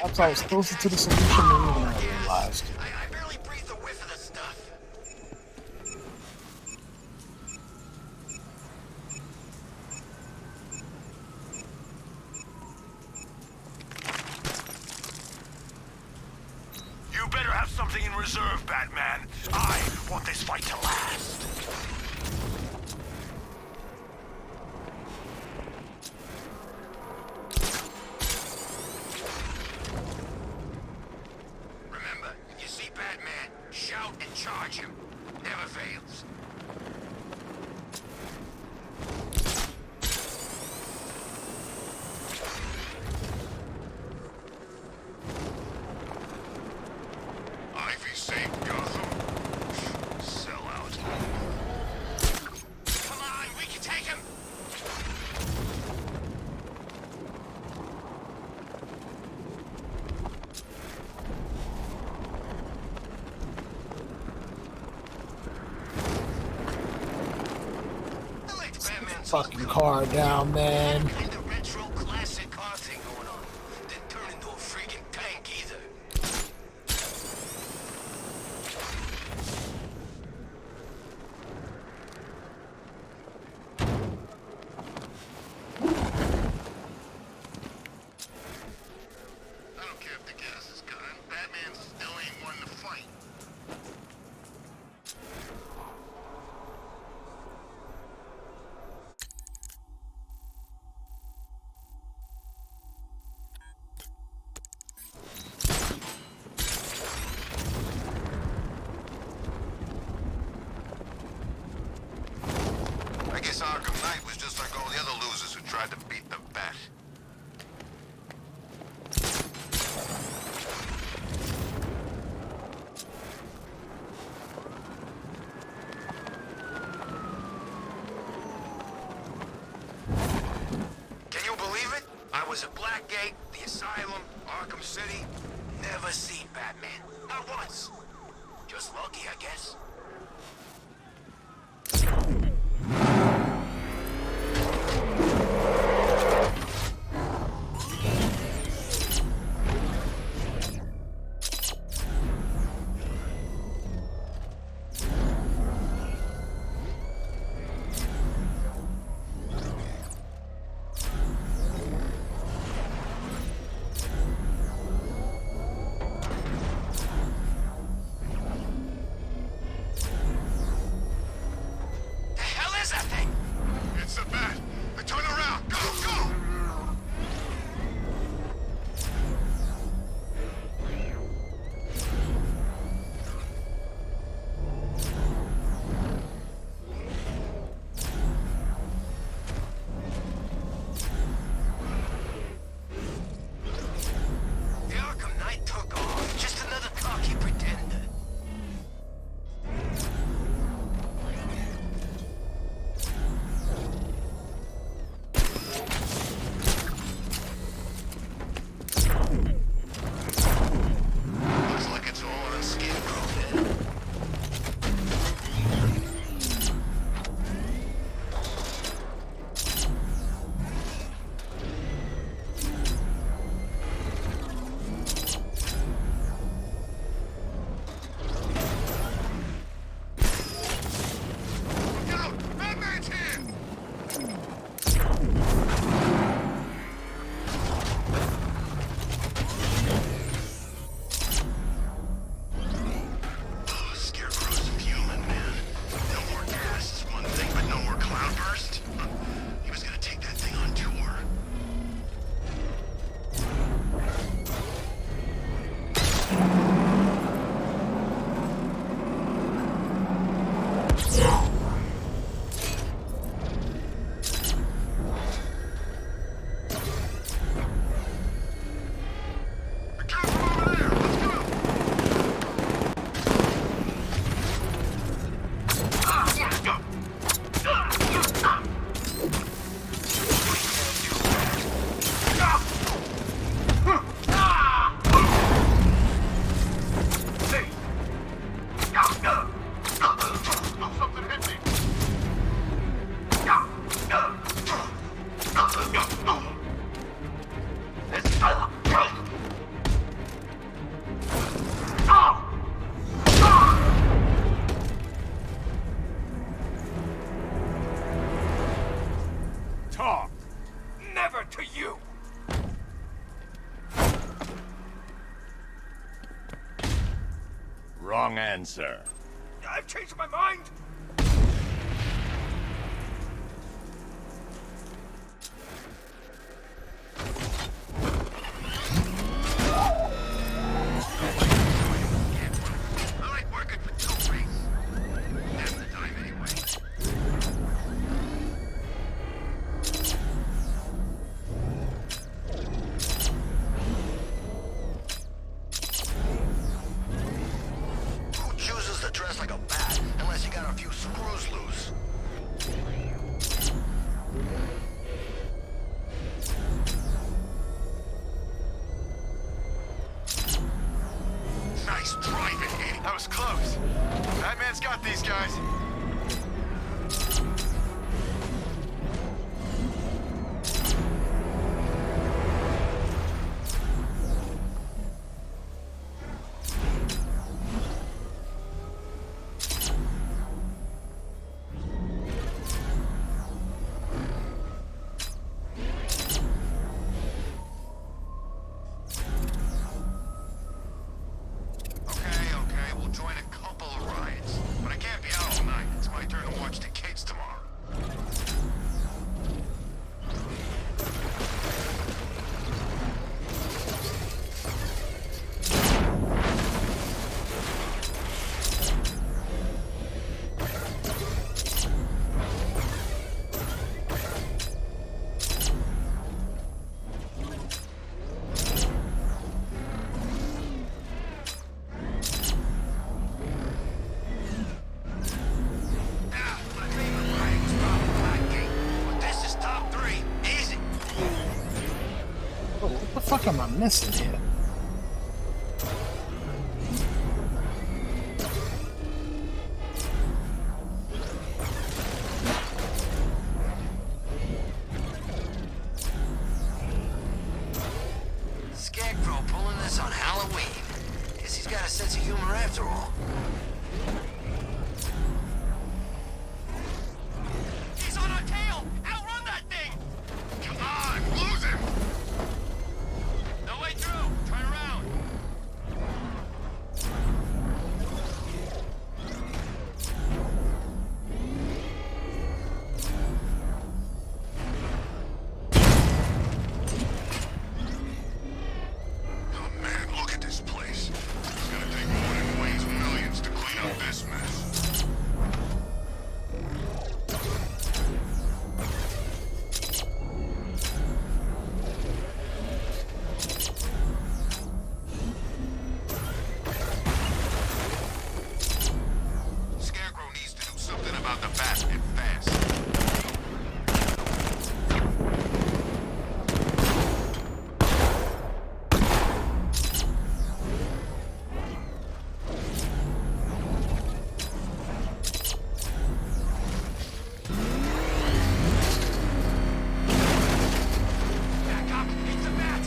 That's I was closer to the solution than even I realized. I barely breathed a whiff of the stuff. You better have something in reserve, Batman. I want this fight to last. Remember, if you see Batman, shout and charge him. Never fails. Ivy saved Gotham. Sell out. Come on, we can take him. I liked Batman's Fucking car down, man. kind of retro classic car thing going on. Didn't turn into a freaking tank either. I don't care if the gas is gone. Batman still ain't won the fight. I guess Arkham Knight was just like all the other losers who tried to beat the Bat. Can you believe it? I was at Blackgate, the Asylum, Arkham City. Never seen Batman. Not once. Just lucky, I guess. talk. Never to you! Wrong answer. I've changed my mind! I like working with Two-Face. Half the time, anyway. Who chooses to dress like a bat unless you got a few screws loose? Nice driving, Eddie. That was close. Batman's got these guys. Okay, we'll join a couple of rides. But I can't be out all night. It's my turn to watch the kids tomorrow. My favorite ride was probably Blackgate. But this is top 3. Easy. Oh, what the fuck am I missing here? Scarecrow pulling this on Halloween. Guess he's got a sense of humor after all. He's on our tail! Outrun that thing! Come on, lose him! No way through! Turn around! Oh man, look at this place. It's gonna take more than Wayne's millions to clean up this mess. Scarecrow needs to do something about the bat and fast. Back up! It's the bat!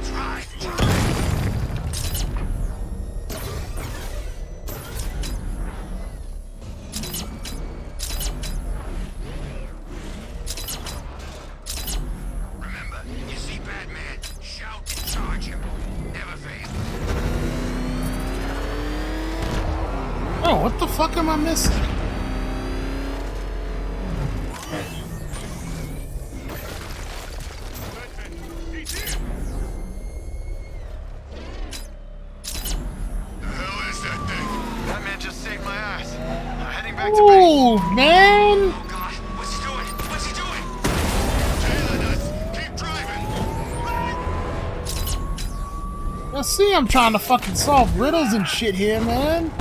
Drive! Remember, you see Batman, shout and charge him. Never fail. Oh, what the fuck am I missing? The hell is that thing? Batman just saved my ass. I'm heading back to base. Oh, man! Oh God, what's he doing? What's he doing? Tailing us. Keep driving. I see I'm trying to fucking solve riddles and shit here, man.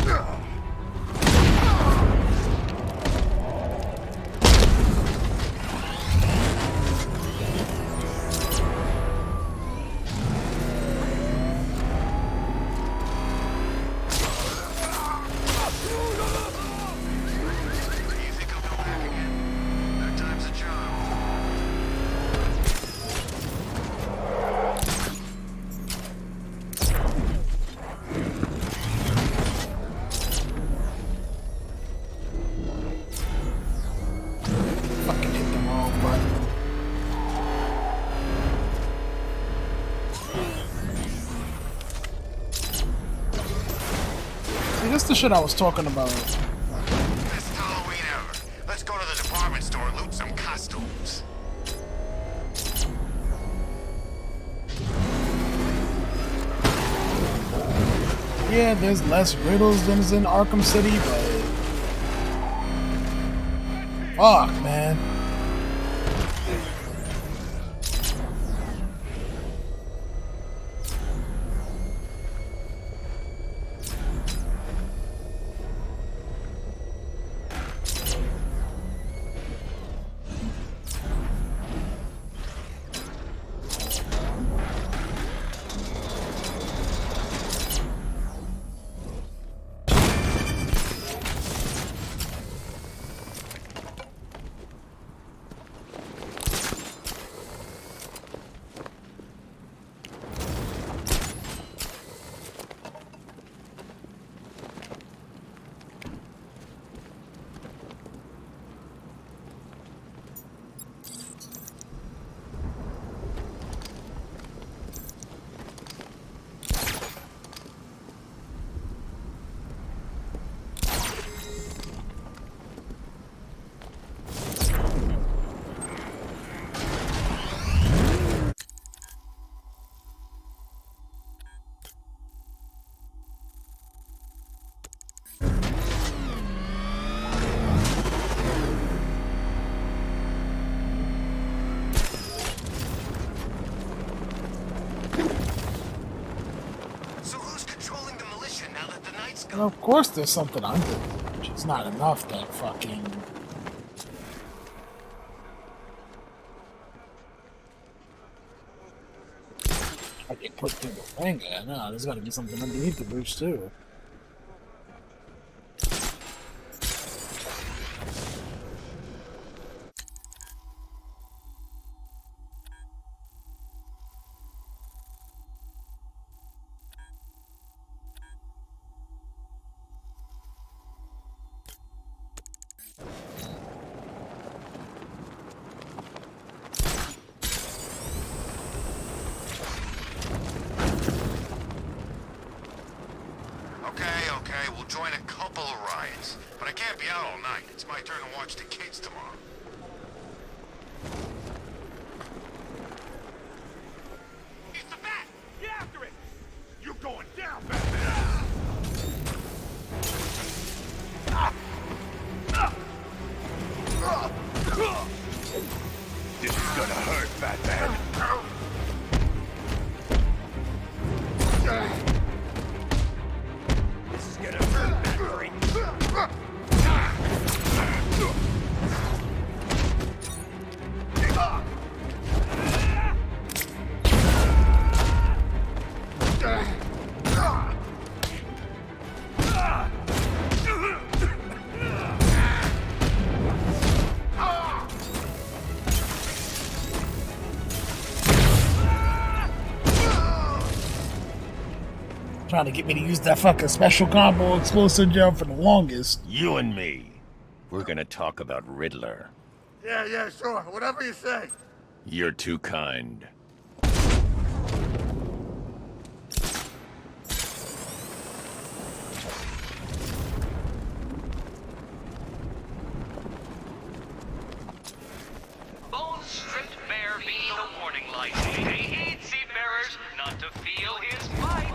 You think I'll go back again? Third time's a charm. This the shit I was talking about. Best Halloween ever. Let's go to the department store and loot some costumes. Yeah, there's less riddles than is in Arkham City, but fuck, man. So who's controlling the militia now that the night's And gone? of course there's something under it, which is not enough that fucking... I get put through the finger. No, there's gotta be something underneath the bridge too. Okay, we'll join a couple of riots. But I can't be out all night. It's my turn to watch the kids tomorrow. It's the bat! Get after it! You're going down, Batman! This is gonna hurt, Batman. This is gonna hurt, Batman. Trying to get me to use that fucking special combo explosive gel for the longest. You and me, we're gonna talk about Riddler. Yeah, sure. Whatever you say. You're too kind. Bones stripped bare beneath the warning light. They heed seafarers not to feel his might.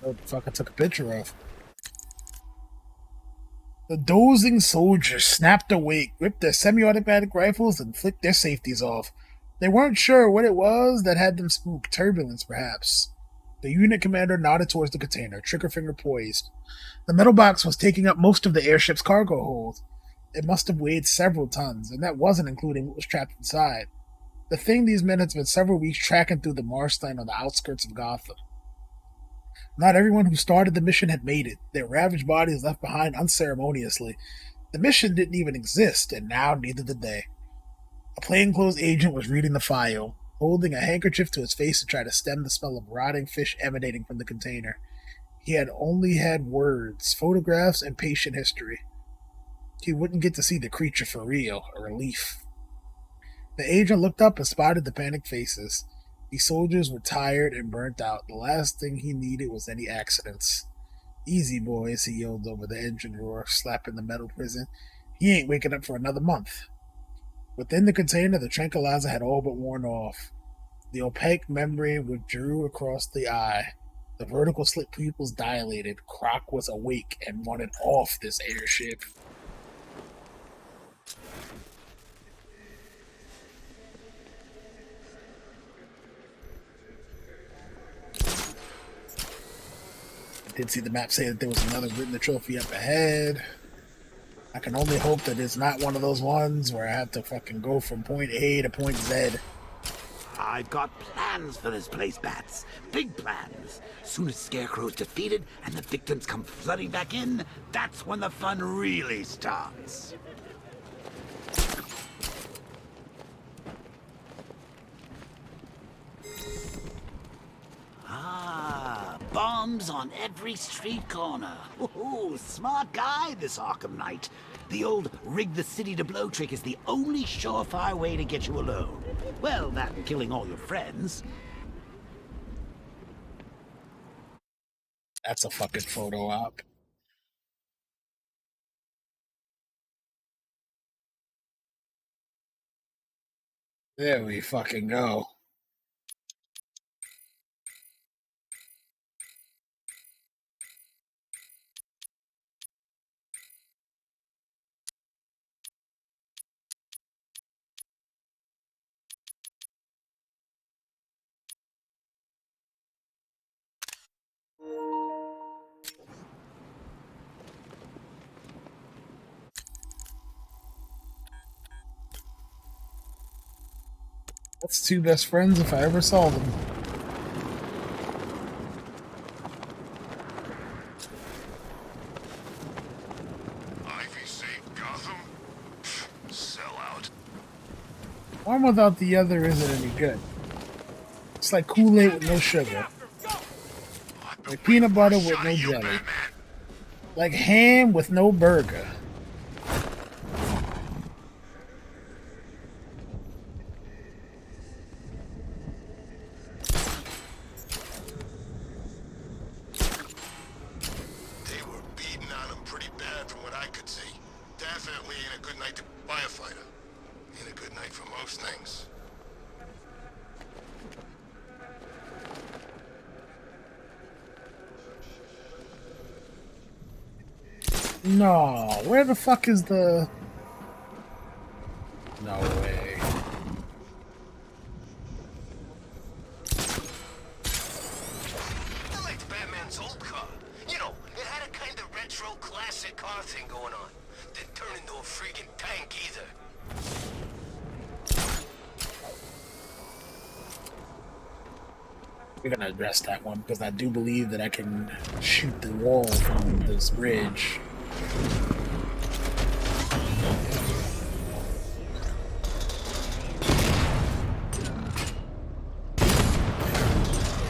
What the fuck I took a picture of. The dozing soldiers snapped awake, gripped their semi-automatic rifles, and flicked their safeties off. They weren't sure what it was that had them spooked. Turbulence, perhaps. The unit commander nodded towards the container, trigger finger poised. The metal box was taking up most of the airship's cargo hold. It must have weighed several tons, and that wasn't including what was trapped inside. The thing these men had spent several weeks tracking through the marshland on the outskirts of Gotham. Not everyone who started the mission had made it, their ravaged bodies left behind unceremoniously. The mission didn't even exist, and now neither did they. A plainclothes agent was reading the file, holding a handkerchief to his face to try to stem the smell of rotting fish emanating from the container. He had only had words, photographs, and patient history. He wouldn't get to see the creature for real, a relief. The agent looked up and spotted the panicked faces. These soldiers were tired and burnt out. The last thing he needed was any accidents. Easy, boys, he yelled over the engine roar, slapping the metal prison. He ain't waking up for another month. Within the container, the tranquilizer had all but worn off. The opaque membrane withdrew across the eye. The vertical slit pupils dilated. Croc was awake and wanted off this airship. I did see the map say that there was another Riddler trophy up ahead. I can only hope that it's not one of those ones where I have to fucking go from point A to point Z. I've got plans for this place, Bats. Big plans. Soon as Scarecrow's defeated and the victims come flooding back in, that's when the fun really starts. Bombs on every street corner. Ooh, smart guy, this Arkham Knight. The old rig the city to blow trick is the only surefire way to get you alone. Well, that and killing all your friends. That's a fucking photo op. There we fucking go. That's two best friends if I ever saw them. Ivy saved Gotham? Sell out. One without the other isn't any good. It's like Kool-Aid with no sugar. Like peanut butter with no jelly. Like ham with no burger. They were beating on him pretty bad from what I could see. Definitely ain't a good night to buy a fighter. Ain't a good night for most things. No, where the fuck is the... No way. I liked Batman's old car. You know, it had a kind of retro classic car thing going on. Didn't turn into a freaking tank either. We're gonna address that one because I do believe that I can shoot the wall from this bridge.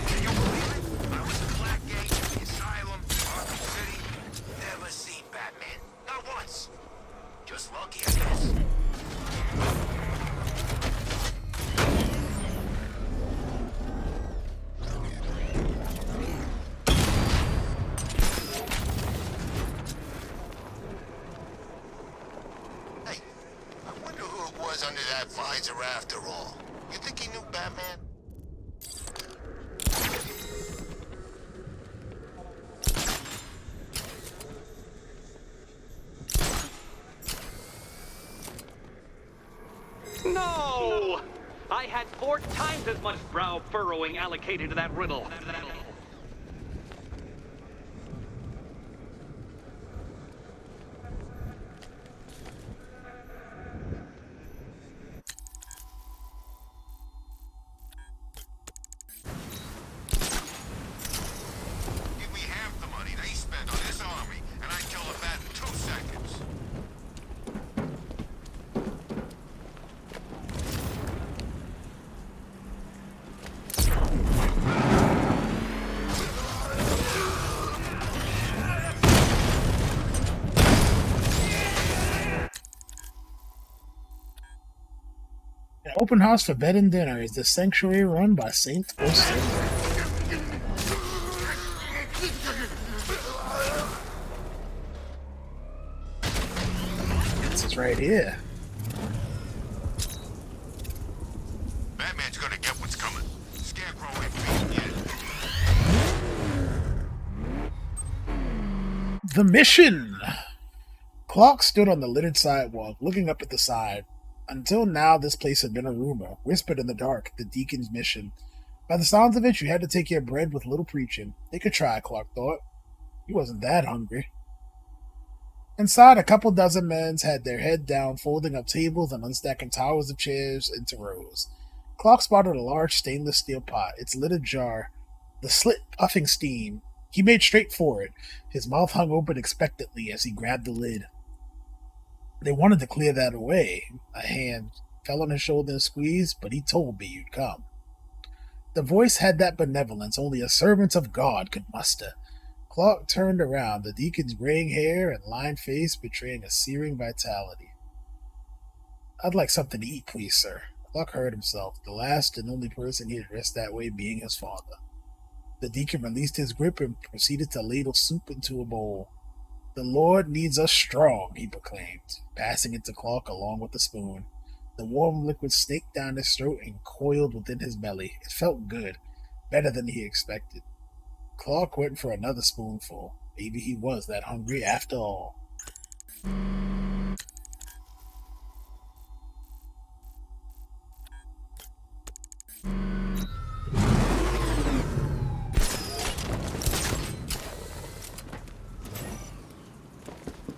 Can you believe it? I was in Blackgate, the Asylum, Arkham City. Never seen Batman. Not once. Just lucky, I guess. Hey, I wonder who it was under that visor after all. You think he knew Batman? No! I had 4 times as much brow furrowing allocated to that riddle. Give me half the money they spent on this army, and I'd kill a bat in 2 seconds. An open house for bed and dinner is the sanctuary run by Saint Osenda. This is right here. Batman's gonna get what's coming. Scarecrow ain't beaten yet. The mission! Clark stood on the littered sidewalk, looking up at the side. Until now, this place had been a rumor, whispered in the dark, the deacon's mission. By the sounds of it, you had to take your bread with little preaching. They could try, Clark thought. He wasn't that hungry. Inside, a couple dozen men had their head down, folding up tables and unstacking towers of chairs into rows. Clark spotted a large stainless steel pot, its lid ajar, the slit puffing steam. He made straight for it. His mouth hung open expectantly as he grabbed the lid. They wanted to clear that away. A hand fell on his shoulder and squeezed, but he told me you'd come. The voice had that benevolence only a servant of God could muster. Clark turned around, the deacon's graying hair and lined face betraying a searing vitality. I'd like something to eat, please, sir. Clark heard himself, the last and only person he had addressed that way being his father. The deacon released his grip and proceeded to ladle soup into a bowl. The Lord needs us strong, he proclaimed, passing it to Clark along with the spoon. The warm liquid snaked down his throat and coiled within his belly. It felt good, better than he expected. Clark went for another spoonful. Maybe he was that hungry after all.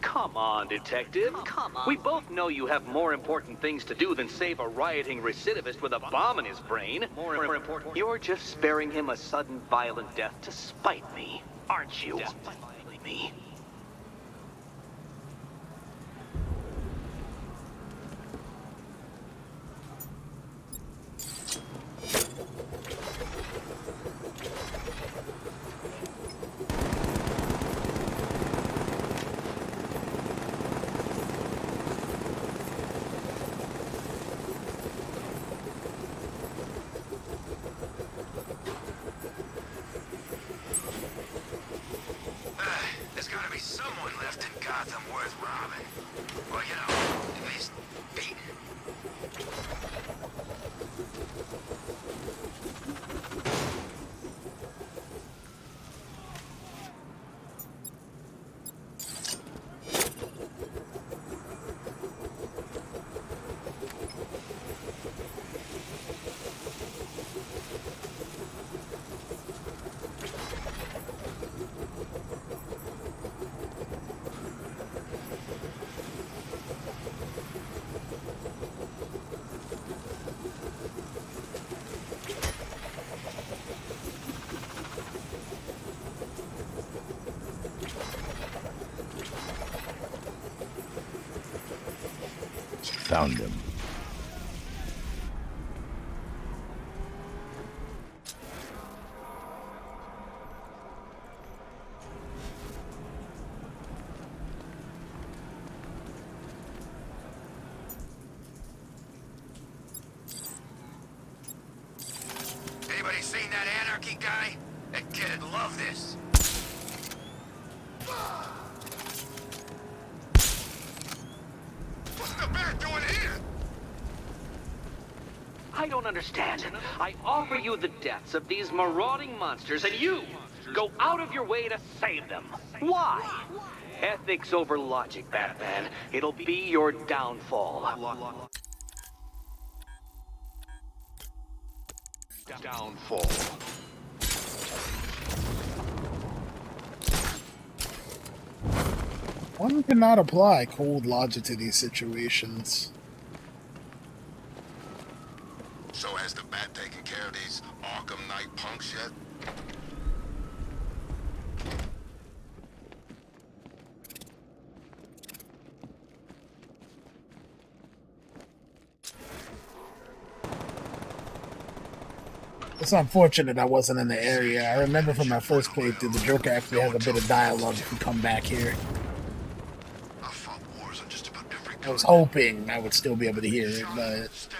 Come on, Detective. Come on. We both know you have more important things to do than save a rioting recidivist with a bomb in his brain. More important. You're just sparing him a sudden violent death to spite me, aren't you? Me. There's gotta be someone left in Gotham worth robbing. Well, you know, at least beating. Found him. Anybody seen that anarchy guy? That kid'd love this. What's the bat doing here? I don't understand. I offer you the deaths of these marauding monsters, and you go out of your way to save them. Why? Ethics over logic, Batman. It'll be your downfall. Downfall. One cannot apply cold logic to these situations. So has the bat taken care of these Arkham Knight punks yet? It's unfortunate I wasn't in the area. I remember from my first playthrough, the Joker actually has a bit of dialogue if you come back here. I fought wars on just about every I was hoping I would still be able to hear it, but stab,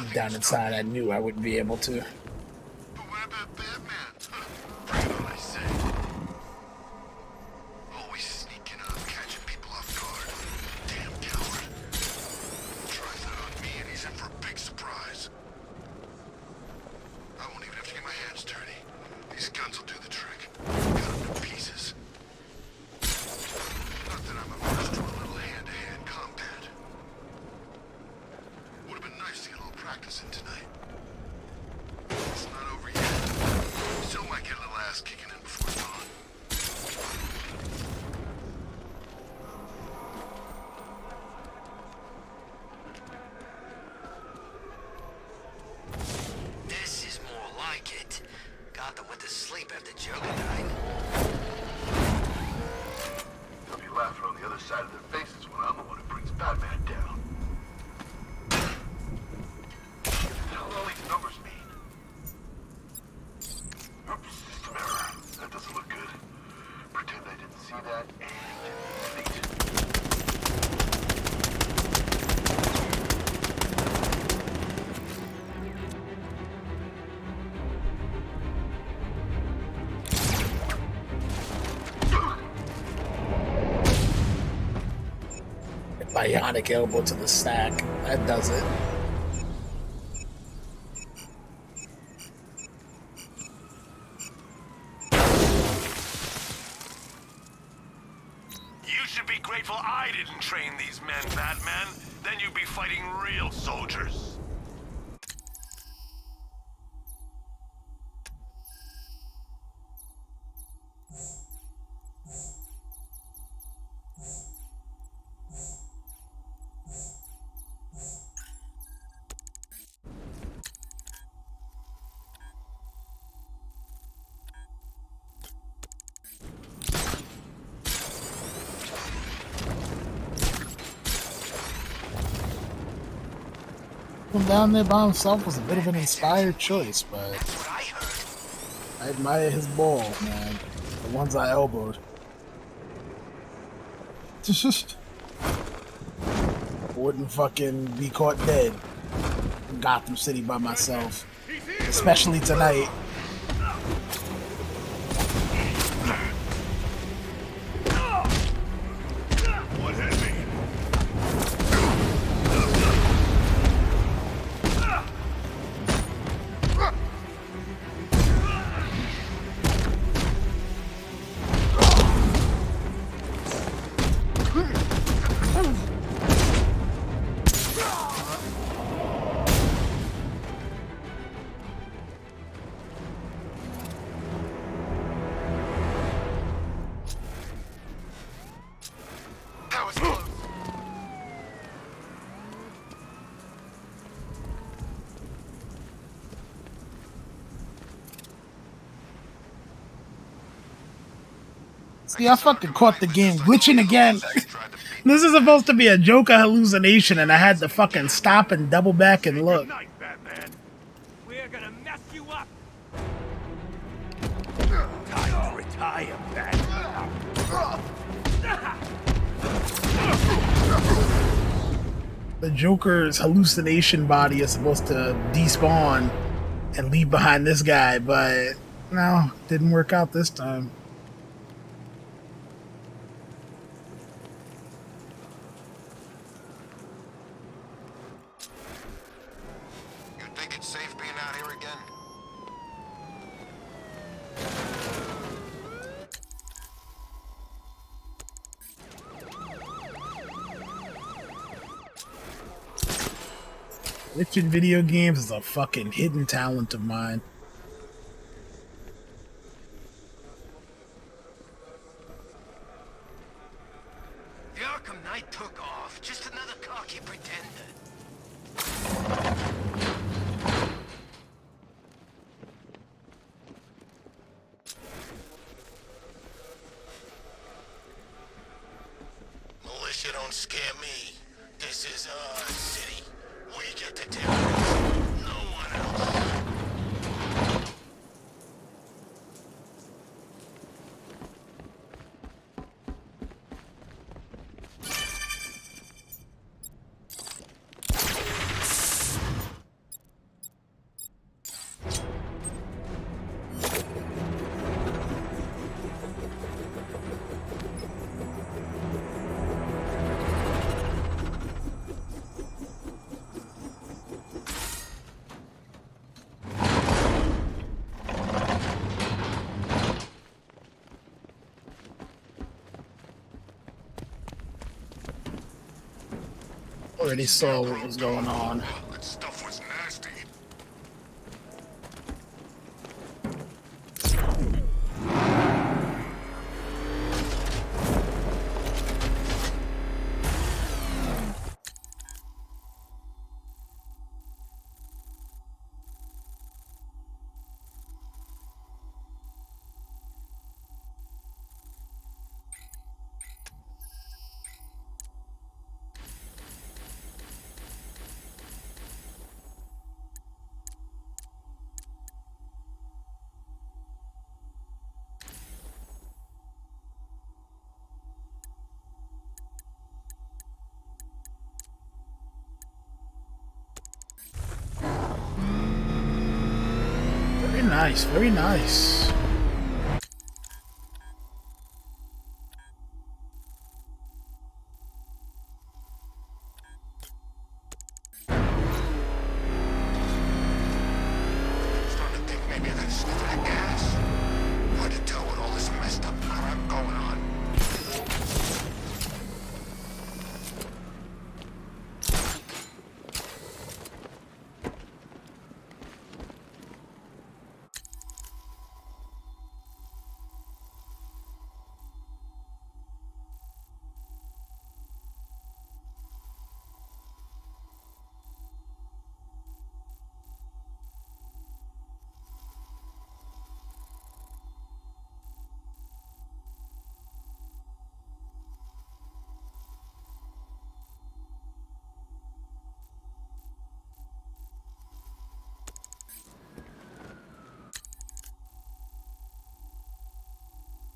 Nothing Down will inside, I knew I wouldn't be able to. But what about Batman? Bring it on, I say. Always sneaking up, catching people off guard. Damn coward. Tries that on me and he's in for a big surprise. I won't even have to get my hands dirty. These guns will do the trick. Cut them to pieces. Not that I'm averse to a little hand-to-hand combat. Would have been nice to get a little practice in tonight. It's not over yet. Still might get a little ass kicking in before dawn. This is more like it. Gotham went to sleep after Joker died. They'll be laughing on the other side of their faces when I'm the one who brings Batman down. What do all these numbers mean? Oops, system error. That doesn't look good. Pretend I didn't see that and delete it. Bionic elbow to the stack. That does it. You should be grateful I didn't train these men, Batman. Then you'd be fighting real soldiers. Him down there by himself was a bit of an inspired choice, but I admire his balls, man. The ones I elbowed. Wouldn't fucking be caught dead in Gotham City by myself. Especially tonight. What hit me? That was close. See, I fucking caught the game glitching again. This is supposed to be a Joker hallucination, and I had to fucking stop and double back and look. Good night, Batman. We're gonna mess you up. Time to retire, Batman. The Joker's hallucination body is supposed to despawn and leave behind this guy, but no, didn't work out this time. You think it's safe being out here again? Glitching video games is a fucking hidden talent of mine. The Arkham Knight took off. Just another cocky pretender. Militia don't scare me. This is our city. We get to tell it. No one else. already saw what was going on. That stuff was nasty. Very nice, very nice. Starting to think maybe I got sniffing that gas. Hard to tell with all this messed up crap going on.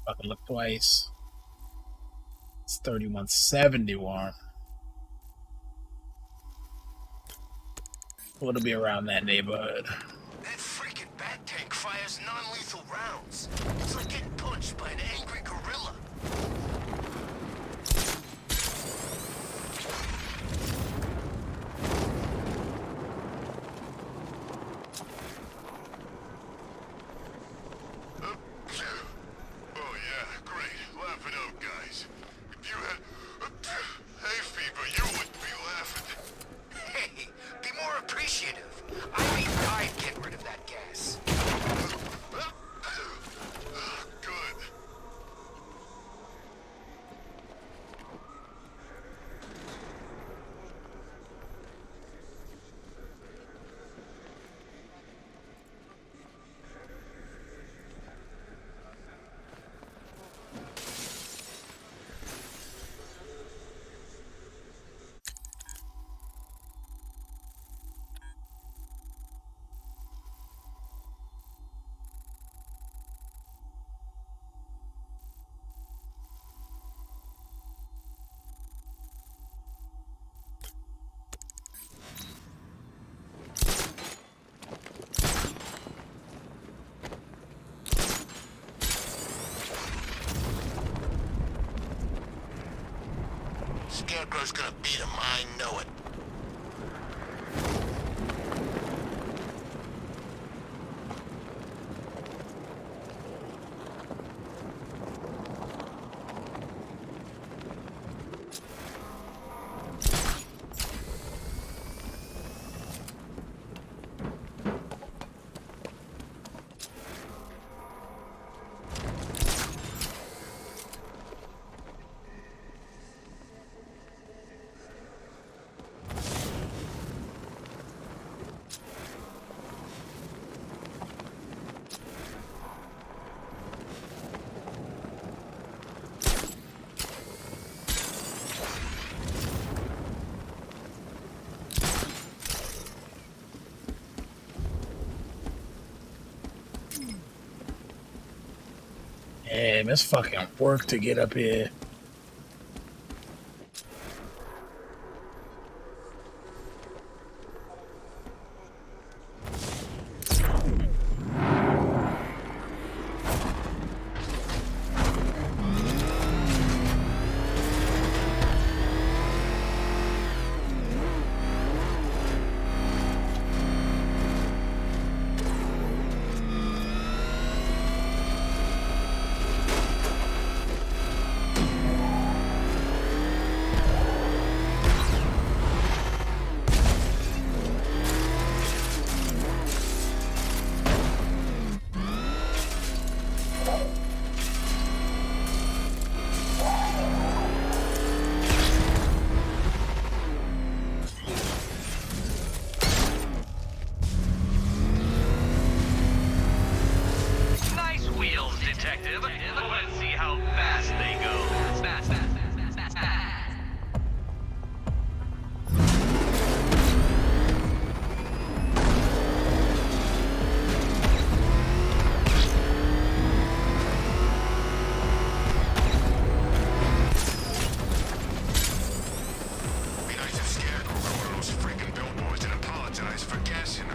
Fucking look twice. It's 3171. It'll be around that neighborhood. That freaking bat tank fires non-lethal rounds. It's like getting punched by an angry gorilla. Oh yeah, great. Laugh it up, guys. If you had hay fever, you wouldn't be laughing. Hey, be more appreciative. I mean, I'd get rid of that gas. Good. Scarecrow's gonna beat him, I know it. Damn, it's fucking work to get up here.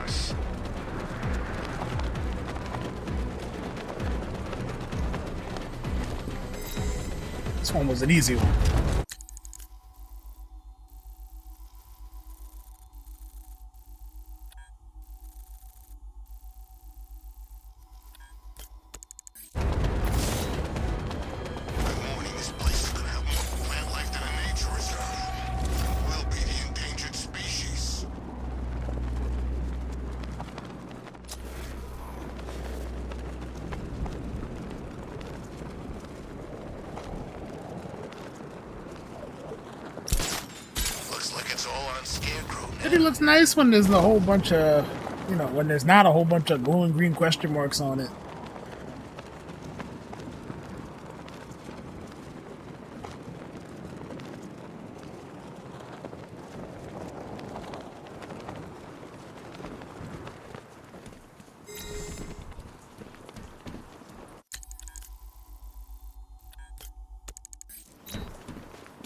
us. This one was an easy one. It looks nice when there's a whole bunch of, you know, when there's not a whole bunch of glowing green question marks on it.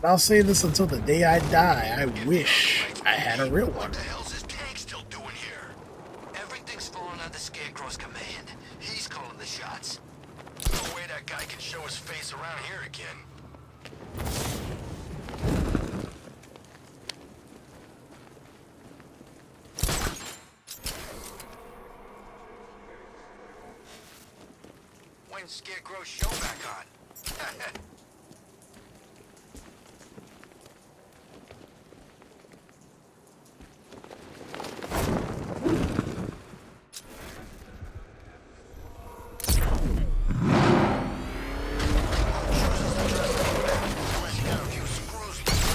But I'll say this until the day I die. I wish I had a real one. What the hell's this tank still doing here? Everything's falling under Scarecrow's command. He's calling the shots. No way that guy can show his face around here again. When's Scarecrow's show back on?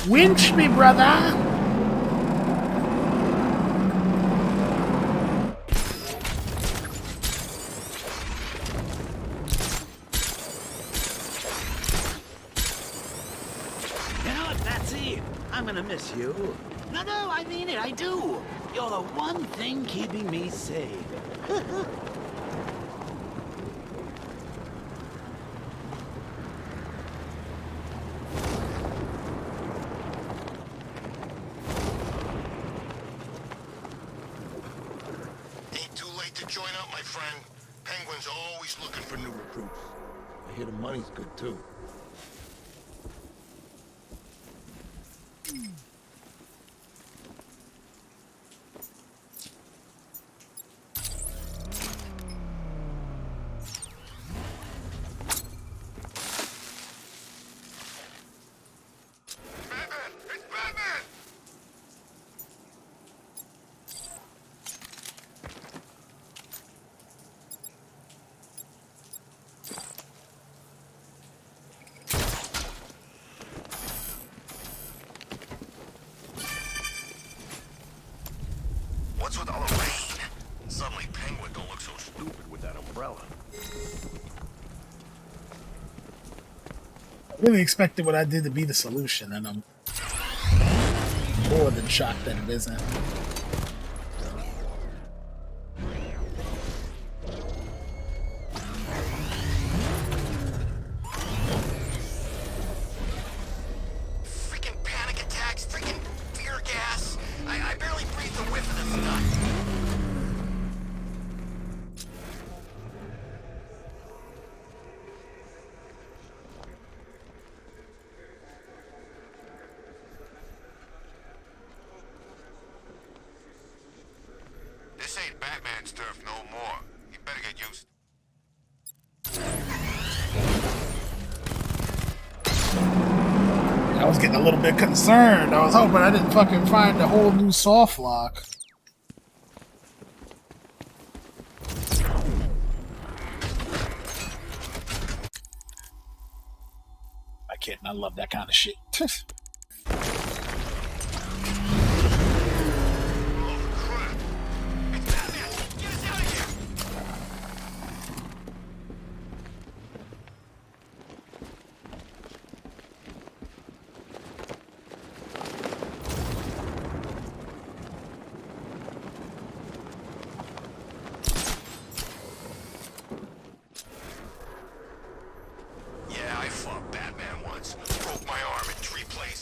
Winch me, brother! You know what, Patsy? I'm gonna miss you. No, I mean it, I do. You're the one thing keeping me safe. Ain't too late to join up, my friend. Penguin's always looking for new recruits. I hear the money's good, too. Batman! It's Batman! What's with all the rain? Suddenly Penguin don't look so stupid with that umbrella. I really expected what I did to be the solution, and I'm more than shocked that it isn't. Freaking panic attacks, freaking fear gas. I barely breathed a whiff of this stuff. This ain't Batman's turf no more. You better get used. I was getting a little bit concerned. I was hoping I didn't fucking find a whole new soft lock. I can't. I love that kind of shit. Yeah, I fought Batman once. Broke my arm in 3 places.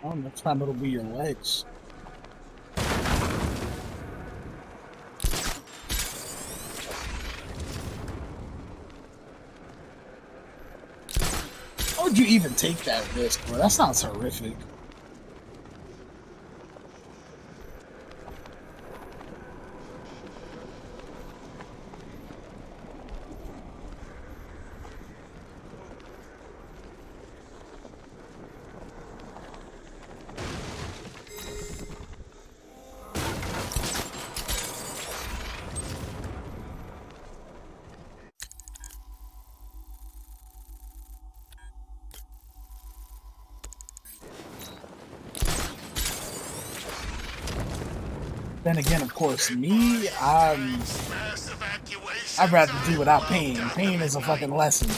Oh, next time it'll be your legs. How would you even take that risk, bro? That sounds horrific. Then again, of course, me, I'd rather do without pain. Pain is a fucking lesson.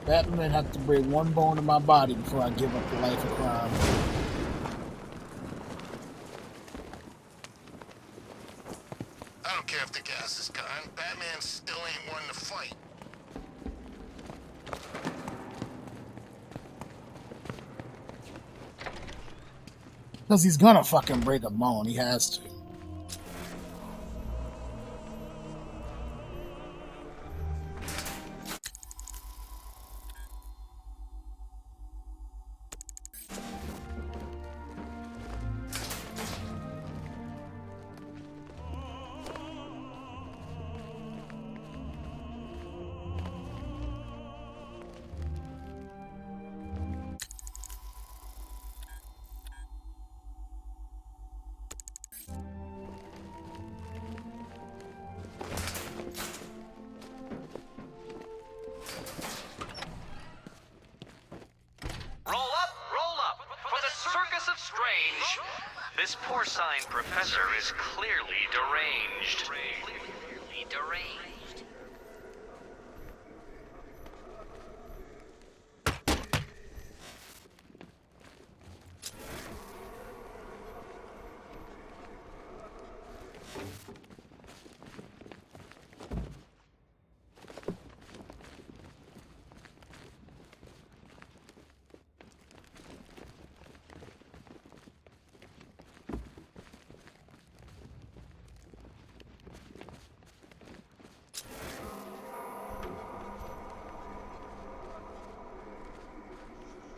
Batman have to break one bone in my body before I give up the life of crime. I don't care if the gas is gone. Batman still ain't one to fight. Because he's gonna fucking break a bone. He has to. Roll up, for the Circus of Strange. This porcine professor is clearly deranged. Clearly deranged.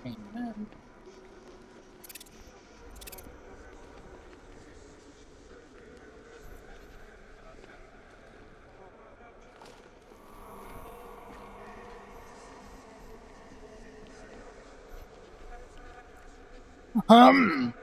Amen. Um.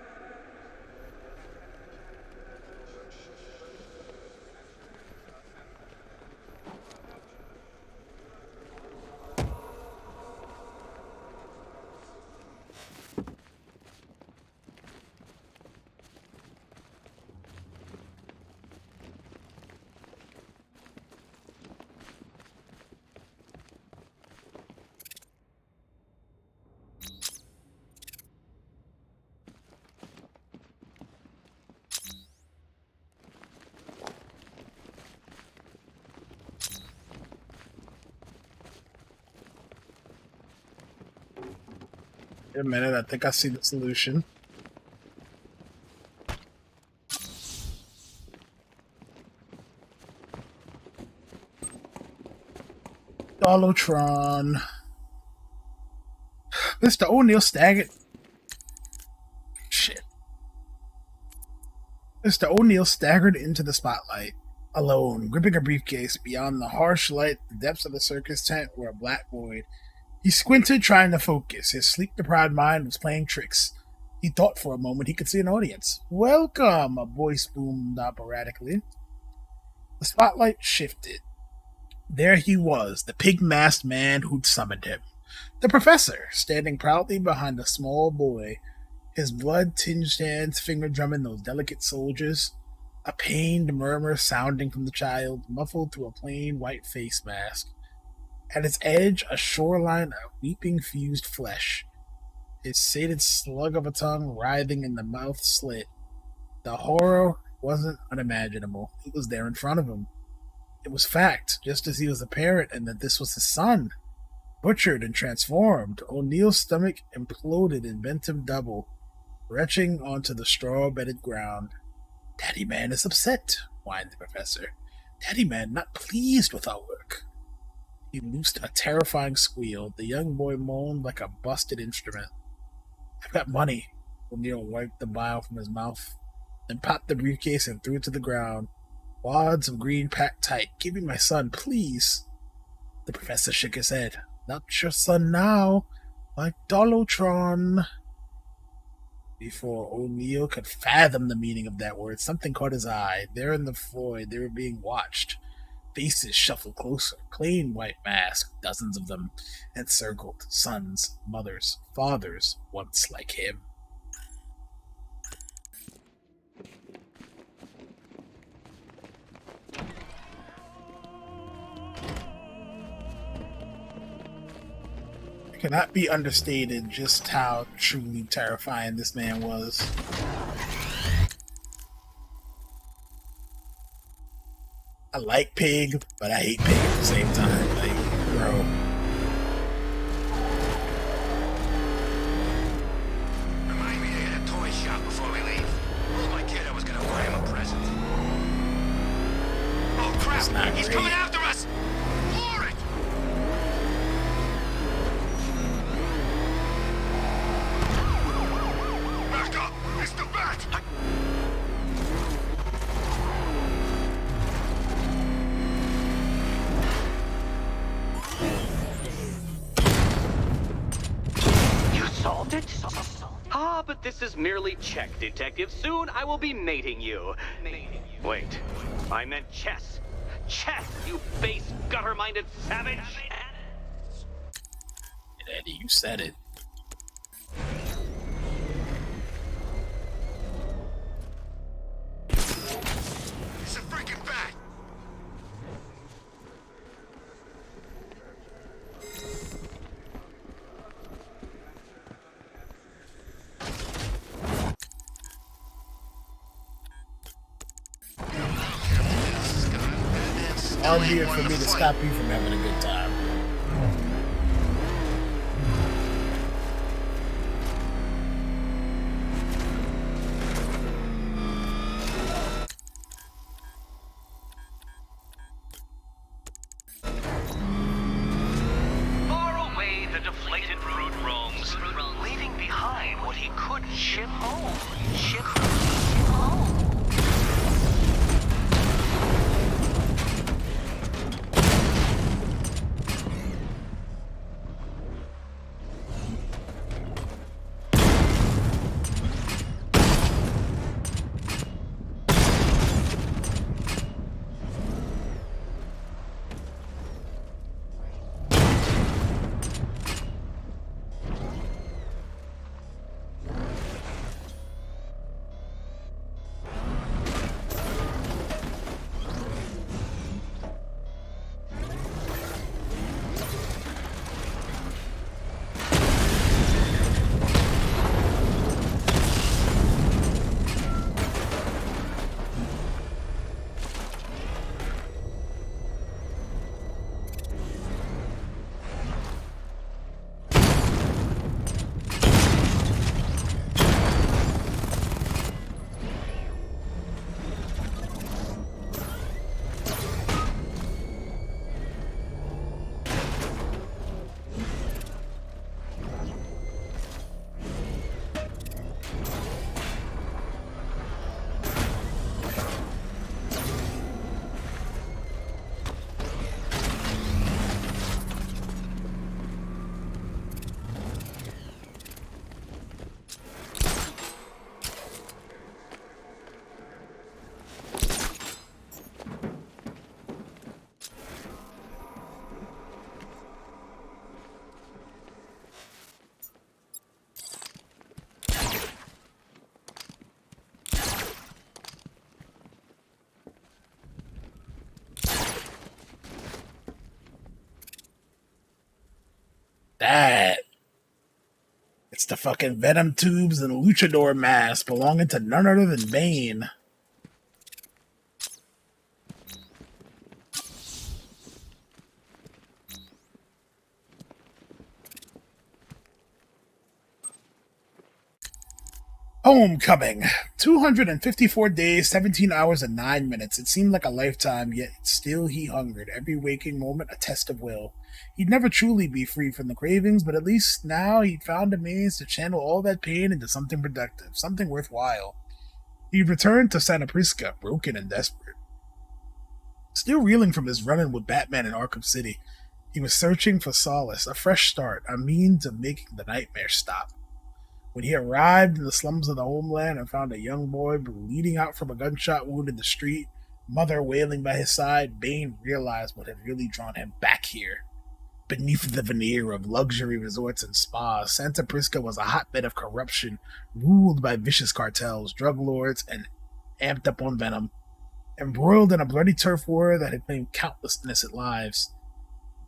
Wait a minute, I think I see the solution. Dolotron. Mr. O'Neill staggered. Shit. Mr. O'Neill staggered into the spotlight, alone, gripping a briefcase. Beyond the harsh light, the depths of the circus tent were a black void. He squinted, trying to focus. His sleep-deprived mind was playing tricks. He thought for a moment he could see an audience. "Welcome," a voice boomed operatically. The spotlight shifted. There he was, the pig-masked man who'd summoned him. The professor, standing proudly behind a small boy, his blood-tinged hands finger-drumming those delicate soldiers, a pained murmur sounding from the child, muffled through a plain white face mask. At its edge, a shoreline of weeping fused flesh, his sated slug of a tongue writhing in the mouth slit. The horror wasn't unimaginable. It was there in front of him. It was fact, just as he was apparent, and that this was his son. Butchered and transformed, O'Neill's stomach imploded and bent him double, retching onto the straw-bedded ground. Daddy Man is upset, whined the professor. Daddy Man not pleased with our work. He loosed a terrifying squeal. The young boy moaned like a busted instrument. I've got money. O'Neill wiped the vial from his mouth, then popped the briefcase and threw it to the ground. Wads of green packed tight. Give me my son, please. The professor shook his head. Not your son now, like Dolotron. Before O'Neill could fathom the meaning of that word, something caught his eye. There in the void, they were being watched. Faces shuffled closer, plain white masks, dozens of them, encircled sons, mothers, fathers, once like him. It cannot be understated just how truly terrifying this man was. I like Pig, but I hate Pig at the same time. Like, bro. Remind me to hit a toy shop before we leave. Told my kid I was gonna buy him a present. Oh crap! He's coming after us! For it! Back up! It's the bat! Solved it? Ah, but this is merely check, Detective. Soon I will be mating you. Wait, I meant chess. Chess, you base, gutter-minded savage! Eddie, you said it. It's a freaking bat! Hard here for me to stop you from having a good time. Far away, the deflated brute roams, leaving behind what he couldn't ship home. Ship home. That. It's the fucking venom tubes and luchador mask belonging to none other than Bane. Homecoming. 254 days, 17 hours, and 9 minutes. It seemed like a lifetime, yet still he hungered. Every waking moment a test of will. He'd never truly be free from the cravings, but at least now he'd found a means to channel all that pain into something productive, something worthwhile. He'd returned to Santa Prisca, broken and desperate. Still reeling from his run-in with Batman in Arkham City, he was searching for solace, a fresh start, a means of making the nightmare stop. When he arrived in the slums of the homeland and found a young boy bleeding out from a gunshot wound in the street, mother wailing by his side, Bane realized what had really drawn him back here. Beneath the veneer of luxury resorts and spas, Santa Prisca was a hotbed of corruption, ruled by vicious cartels, drug lords, and amped up on venom. Embroiled in a bloody turf war that had claimed countless innocent lives,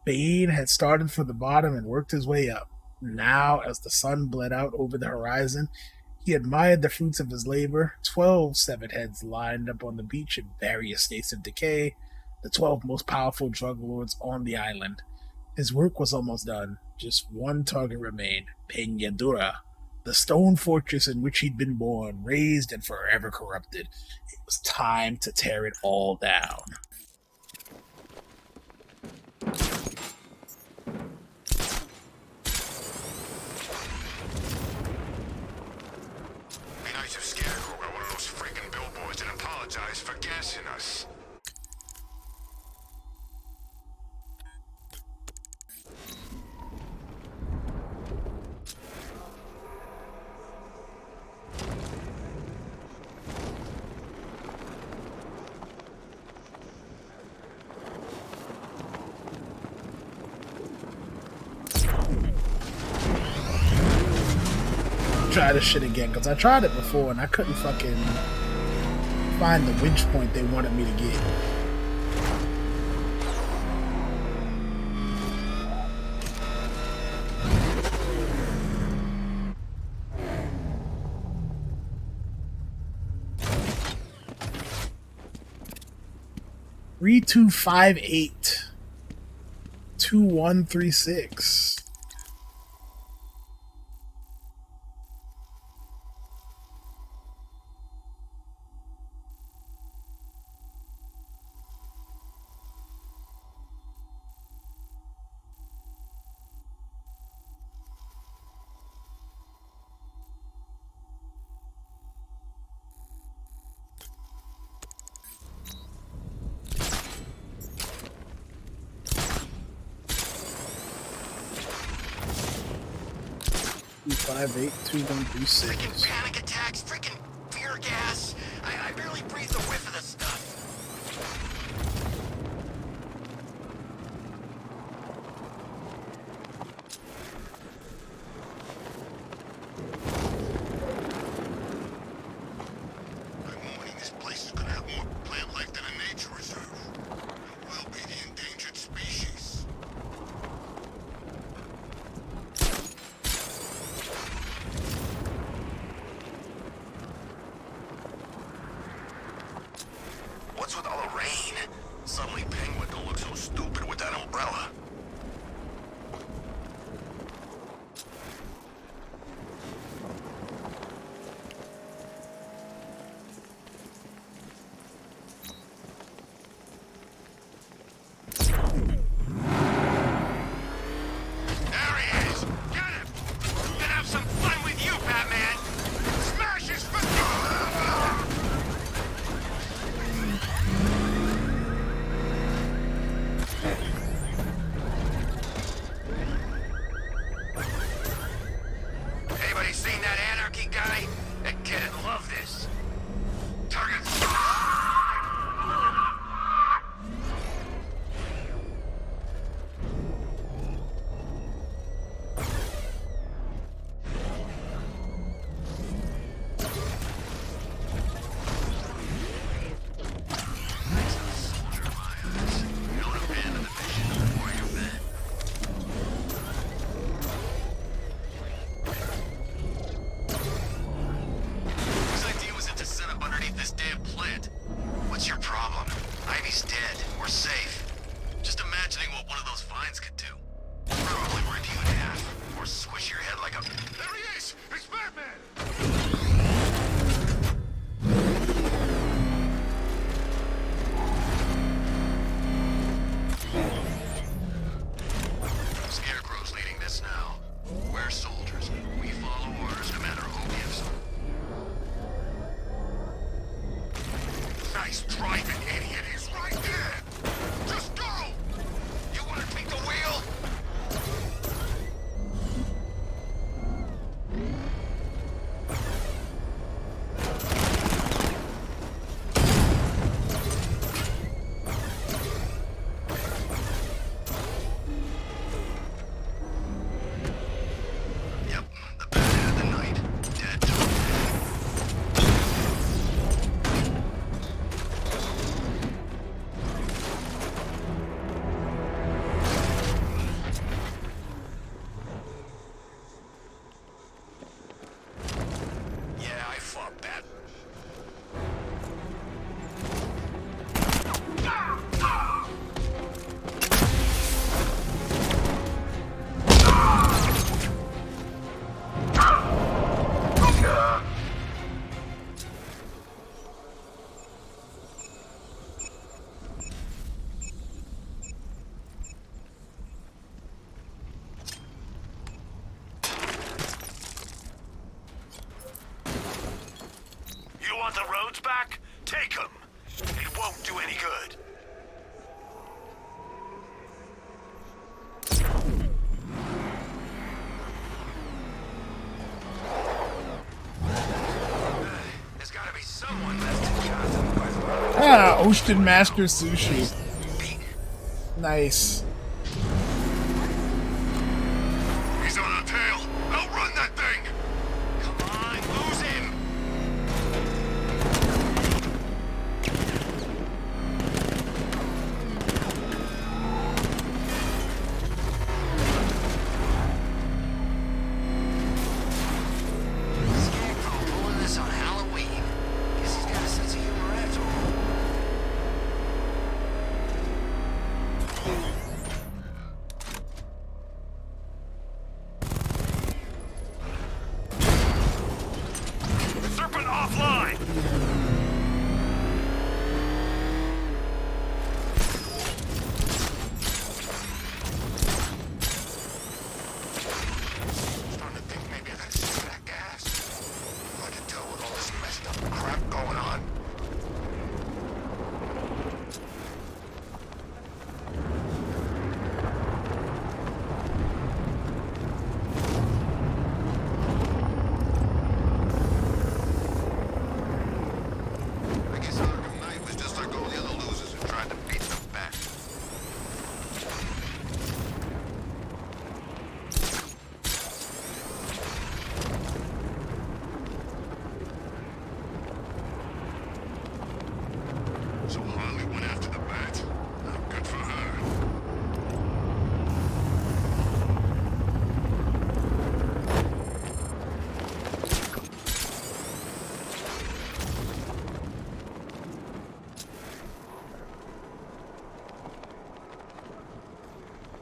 Bane had started from the bottom and worked his way up. Now, as the sun bled out over the horizon, he admired the fruits of his labor. 12 severed heads lined up on the beach in various states of decay, the 12 most powerful drug lords on the island. His work was almost done. Just one target remained, Peñadura, the stone fortress in which he'd been born, raised and forever corrupted. It was time to tear it all down. For gassing us. Try this shit again, because I tried it before and I couldn't fucking find the winch point they wanted me to get. Three 258 2136. Freaking panic attacks, freaking fear gas. I barely breathe the whiff of the stuff. I'm warning, this place is gonna have more plant life than a nature reserve. And we'll be the endangered species. What's with all the rain? Suddenly Penguin don't look so stupid with that umbrella. There he is! Get him! Gonna have some fun with you, Batman! Smash his face! Anybody seen that anarchy guy? That kid'd love this. Target. Soldier violence. Don't abandon the mission before you're dead. Whose idea was it to set up underneath this damn plant? What's your problem? Ivy's dead. We're safe. Just imagining what one of those vines could do. Probably rip you in half. Or squish your head like a... There he is! It's Batman! Ocean Master Sushi. Nice. He's on our tail. Outrun that thing. Come on, lose him. Scarecrow pulling this on Halloween. Guess he's got a sense of humor after all. Serpent offline! Starting to think maybe I gotta save that gas. I can tell with all this messed up crap going on. I guess Arkham Knight was just like all the other losers who tried to beat them back. So Harley went after the bat. Good for her.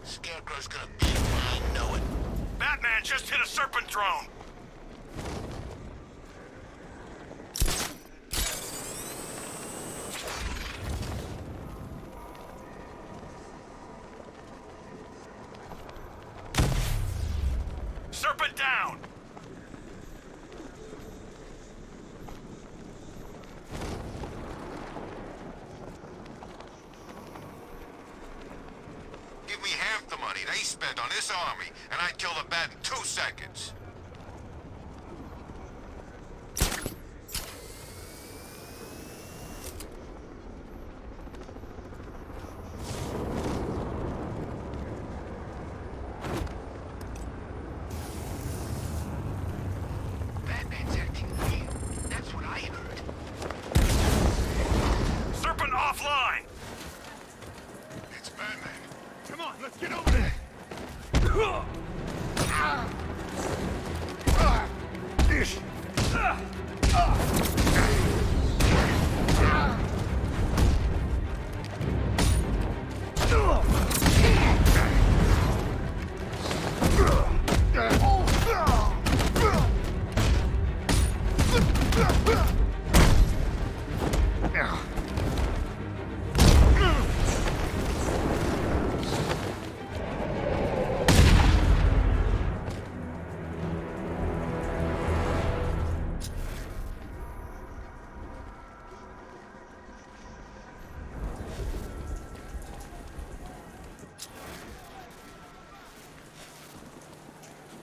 Scarecrow's gonna beat him, I know it. Batman just hit a serpent drone! Serpent down! Give me half the money they spent on this army, and I'd kill the bat in 2 seconds. Batman's acting weird. That's what I heard. Serpent offline! It's Batman. Come on, let's get over there.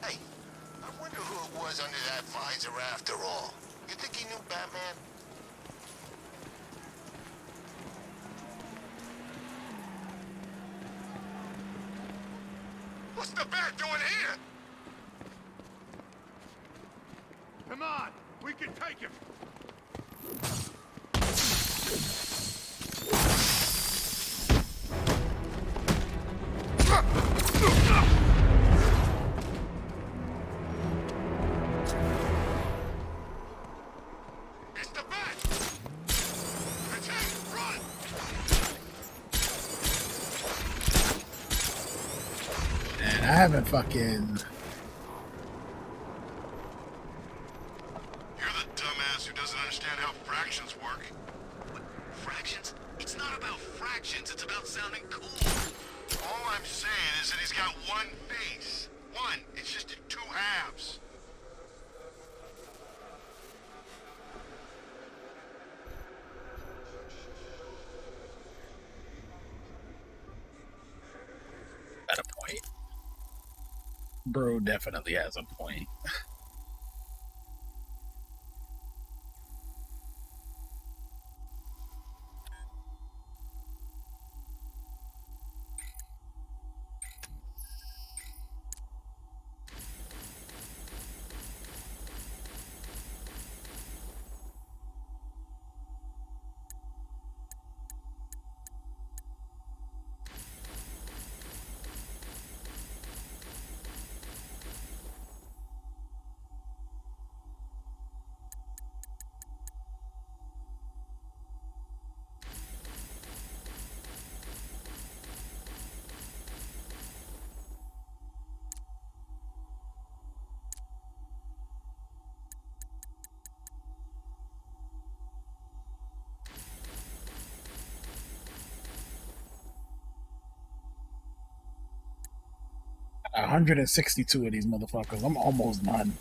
Hey, I wonder who it was under that visor after all. You think he knew Batman? What's the bat doing here? Come on, we can take him. It's the bat! It's him! Run! Man, I haven't fucking... You're the dumbass who doesn't understand how fractions work. What? Fractions? It's not about fractions, it's about sounding cool. All I'm saying is that he's got one face. One. It's just in 2 halves. At a point. Bro definitely has a point. 162 of these motherfuckers. I'm almost done.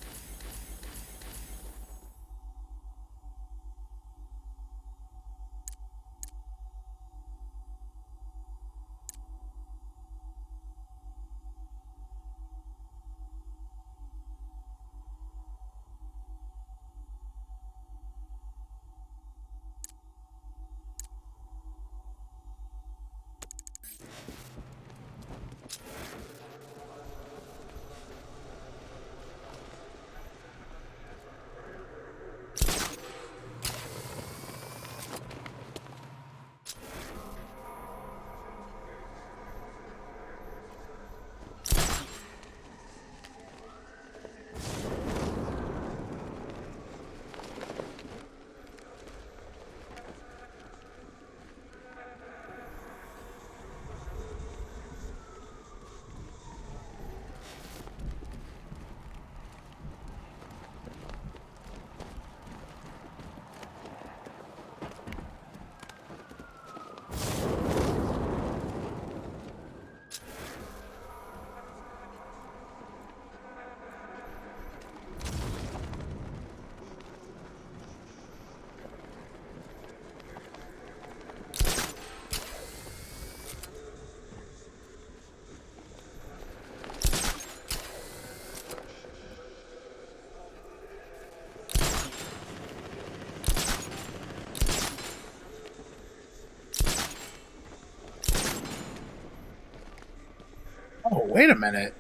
Oh, wait a minute.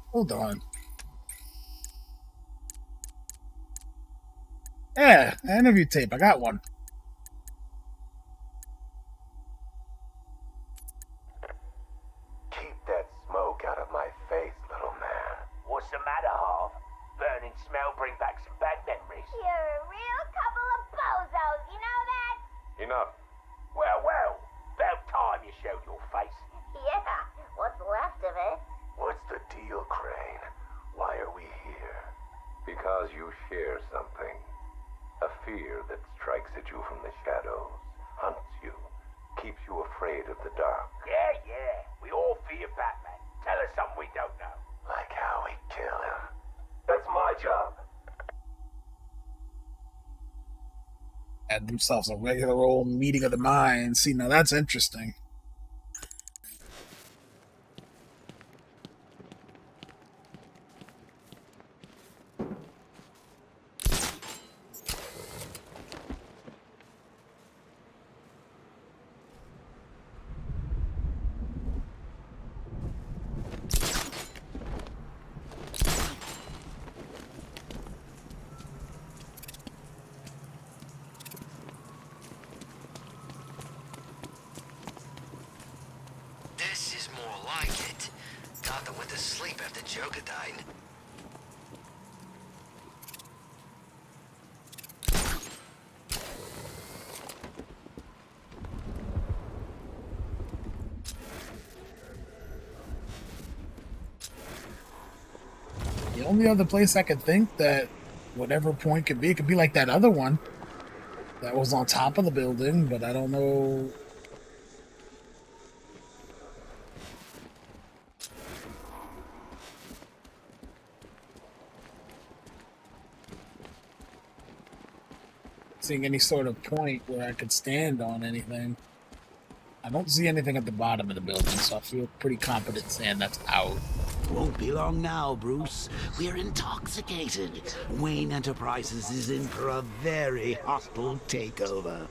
Hold on. Yeah, interview tape. I got one. Keep that smoke out of my face, little man. What's the matter, Harv? Burning smell bring back some bad memories. You're a real couple of bozos, you know that? Enough. Well, about time you showed your face. Yeah, what's left of it? What's the deal, Crane? Why are we here? Because you share something. A fear that strikes at you from the shadows, hunts you, keeps you afraid of the dark. Yeah. We all fear Batman. Tell us something we don't know. Like how we kill him. That's my job. Had themselves a regular old meeting of the minds. See, now that's interesting. This is more like it. Gotham went to sleep after Joker died. The only other place I could think that whatever point could be, it could be like that other one that was on top of the building, but I don't know. Seeing any sort of point where I could stand on anything. I don't see anything at the bottom of the building, so I feel pretty confident saying that's out. Won't be long now, Bruce. We're intoxicated. Wayne Enterprises is in for a very hostile takeover.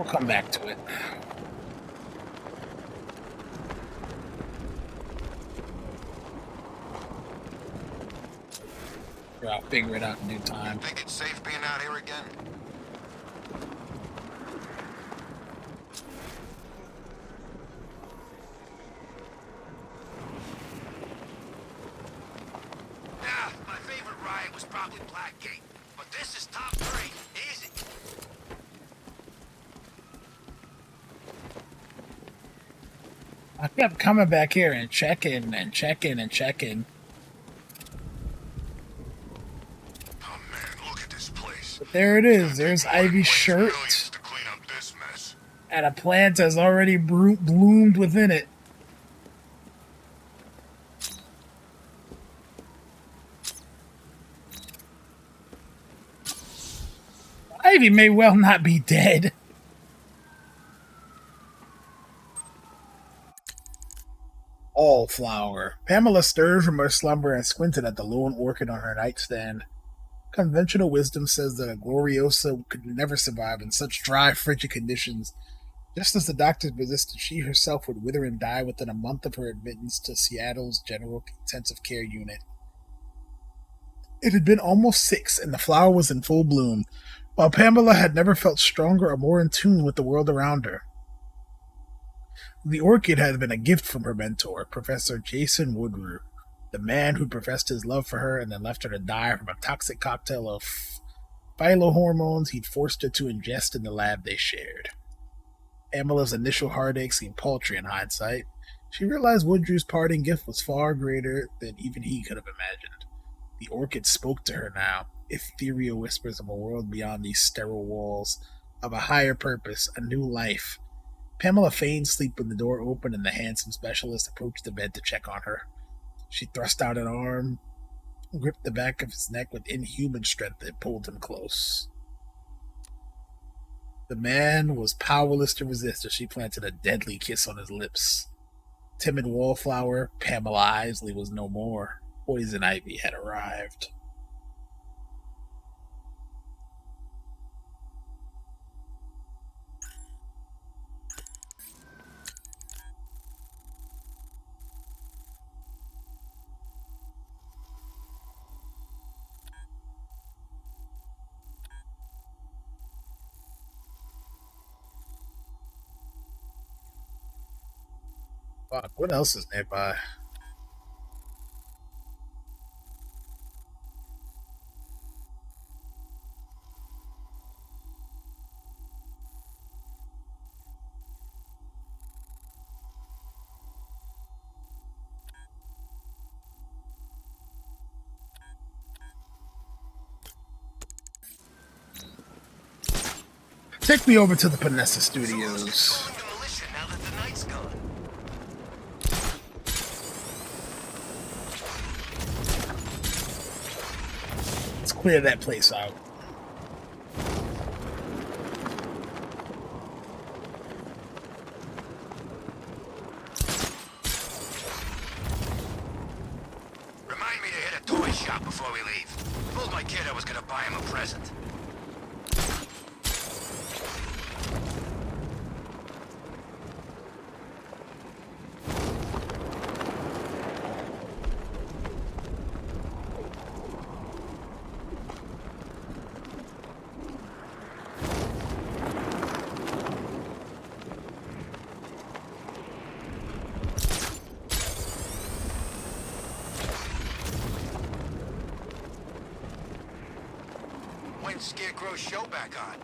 We'll come back to it. Or I'll figure it out in due time. Think it's safe being out here again? Yeah, my favorite ride was probably Blackgate, but this is top 3. Easy. I kept coming back here and checking and checking and checking. Oh man, look at this place. But there it is. There's Ivy's shirt. And a plant has already bloomed within it. Ivy may well not be dead. All flower. Pamela stirred from her slumber and squinted at the lone orchid on her nightstand. Conventional wisdom says that a Gloriosa could never survive in such dry, frigid conditions. Just as the doctors persisted, she herself would wither and die within a month of her admittance to Seattle's General Intensive Care Unit. It had been almost 6, and the flower was in full bloom, while Pamela had never felt stronger or more in tune with the world around her. The orchid had been a gift from her mentor, Professor Jason Woodrue, the man who professed his love for her and then left her to die from a toxic cocktail of phylohormones he'd forced her to ingest in the lab they shared. Pamela's initial heartache seemed paltry in hindsight. She realized Woodrue's parting gift was far greater than even he could have imagined. The orchid spoke to her now, ethereal whispers of a world beyond these sterile walls, of a higher purpose, a new life. Pamela feigned sleep when the door opened and the handsome specialist approached the bed to check on her. She thrust out an arm, gripped the back of his neck with inhuman strength, and pulled him close. The man was powerless to resist as she planted a deadly kiss on his lips. Timid wallflower, Pamela Isley was no more. Poison ivy had arrived. Fuck, what else is nearby? Take me over to the Panessa Studios. Let's clear that place out. Remind me to hit a toy shop before we leave. Told my kid I was gonna buy him a present. When's Scarecrow's show back on?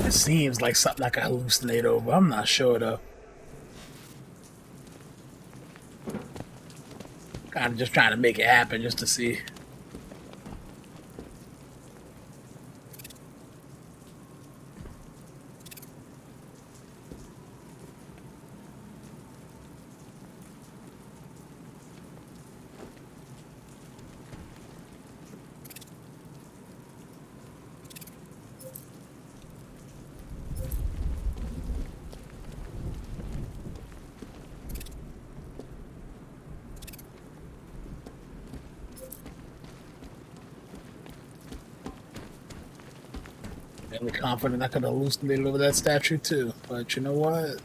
It seems like something I can hallucinate over. I'm not sure though. Kind of just trying to make it happen just to see. Fairly confident I could hallucinate over that statue too, but you know what?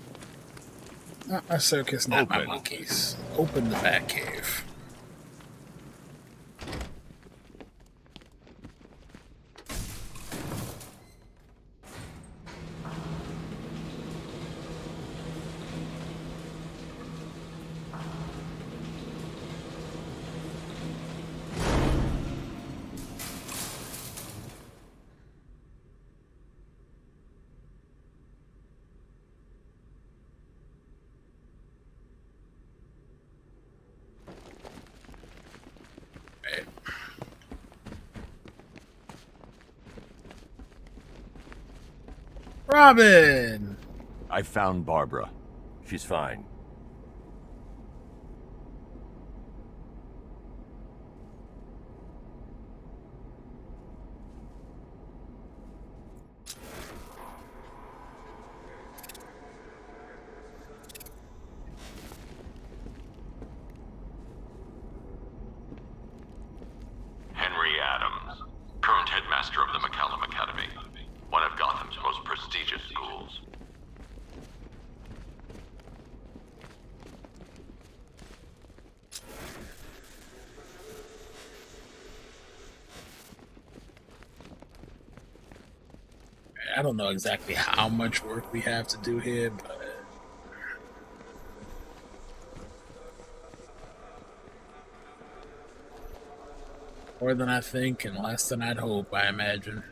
Not my circus, not my monkeys. Open the Batcave. Robin! I found Barbara. She's fine. Henry Adams, current headmaster of the McCallum Academy, one of Gotham's most prestigious schools. I don't know exactly how much work we have to do here, but more than I think and less than I'd hope, I imagine.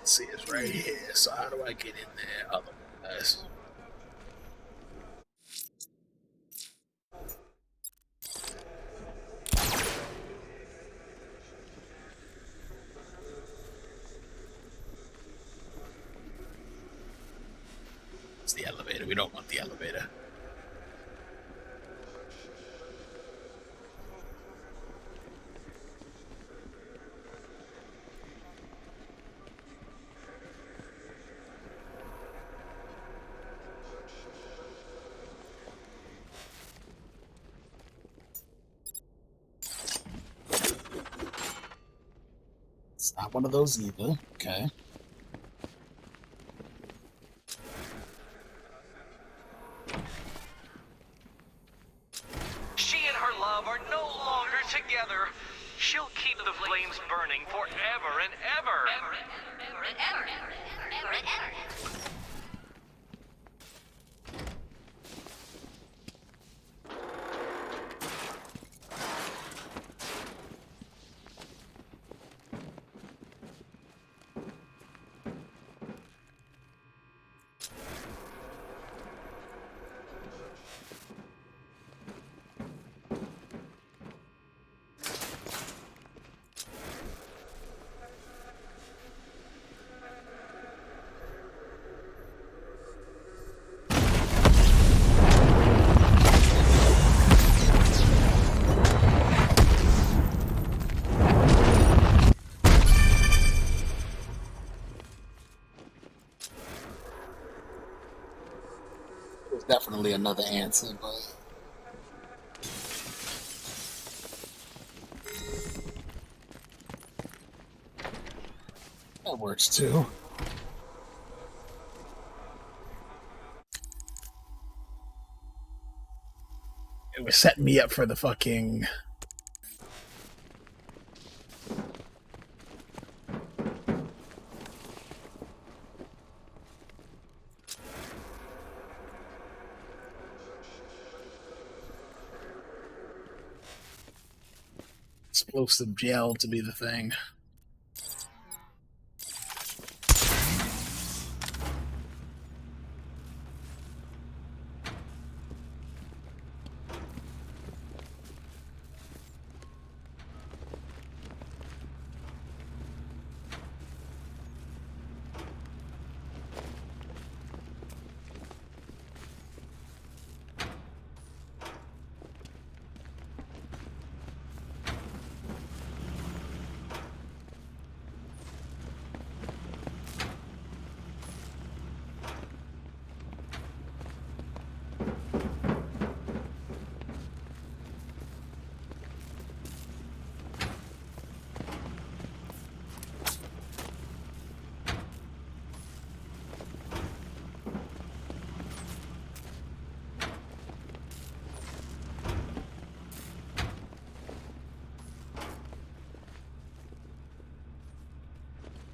See, it's right here, so how do I get in there otherwise? It's the elevator. We don't want the elevator. It's not one of those either. Okay. She and her love are no longer together. She'll keep the flames burning forever and ever. There's definitely another answer, but that works too. It was setting me up for the fucking... explosive gel to be the thing.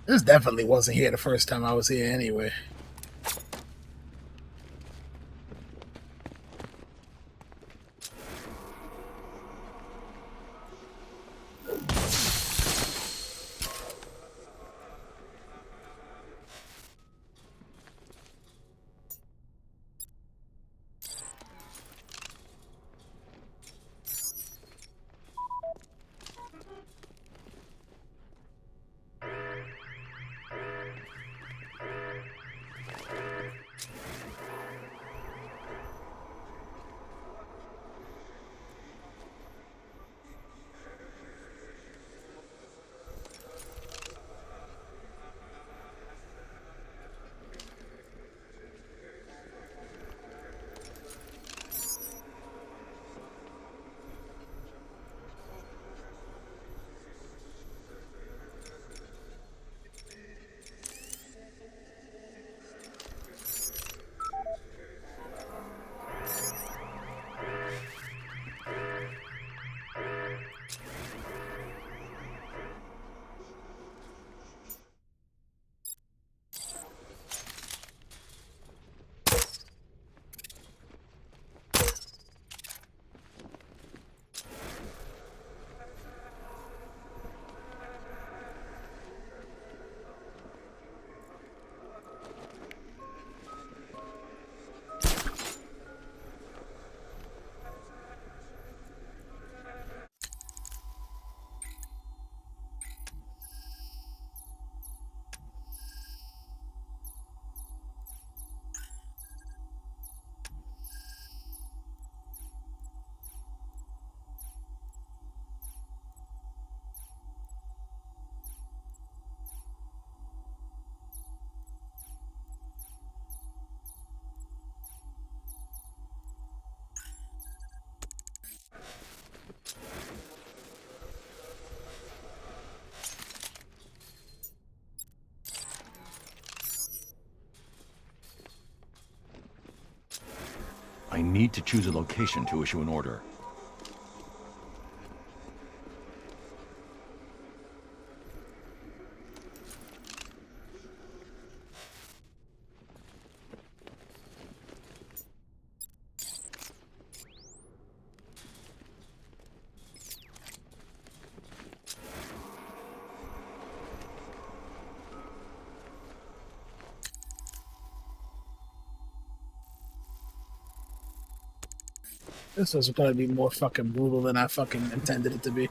This definitely wasn't here the first time I was here anyway. I need to choose a location to issue an order. This was gonna be more fucking brutal than I fucking intended it to be.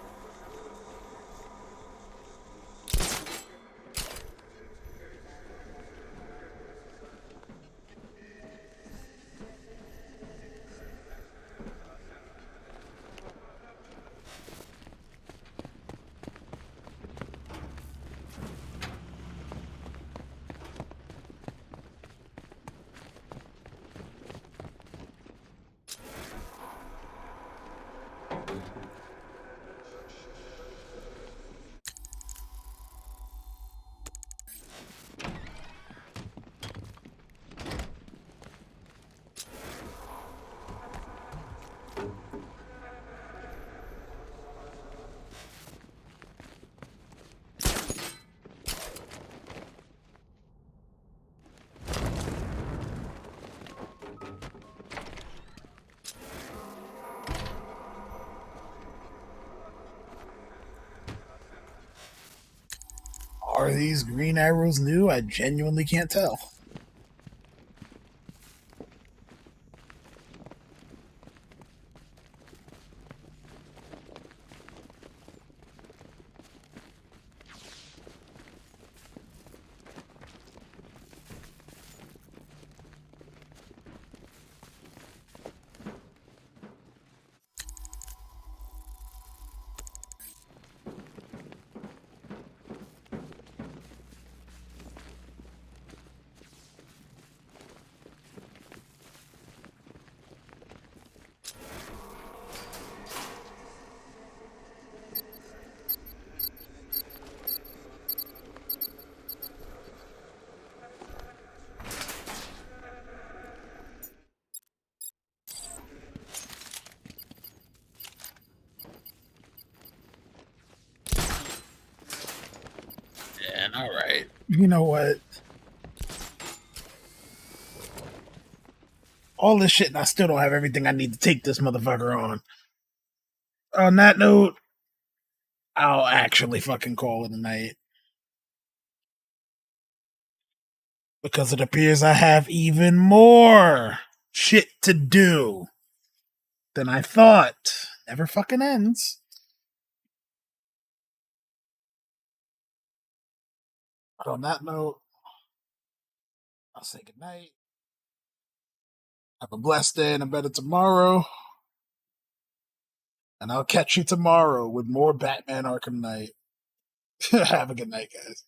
Are these green arrows new? I genuinely can't tell. And all right, you know what? All this shit, and I still don't have everything I need to take this motherfucker on. On that note, I'll actually fucking call it a night. Because it appears I have even more shit to do than I thought. Never fucking ends. But on that note, I'll say goodnight. Have a blessed day and a better tomorrow. And I'll catch you tomorrow with more Batman Arkham Knight. Have a good night, guys.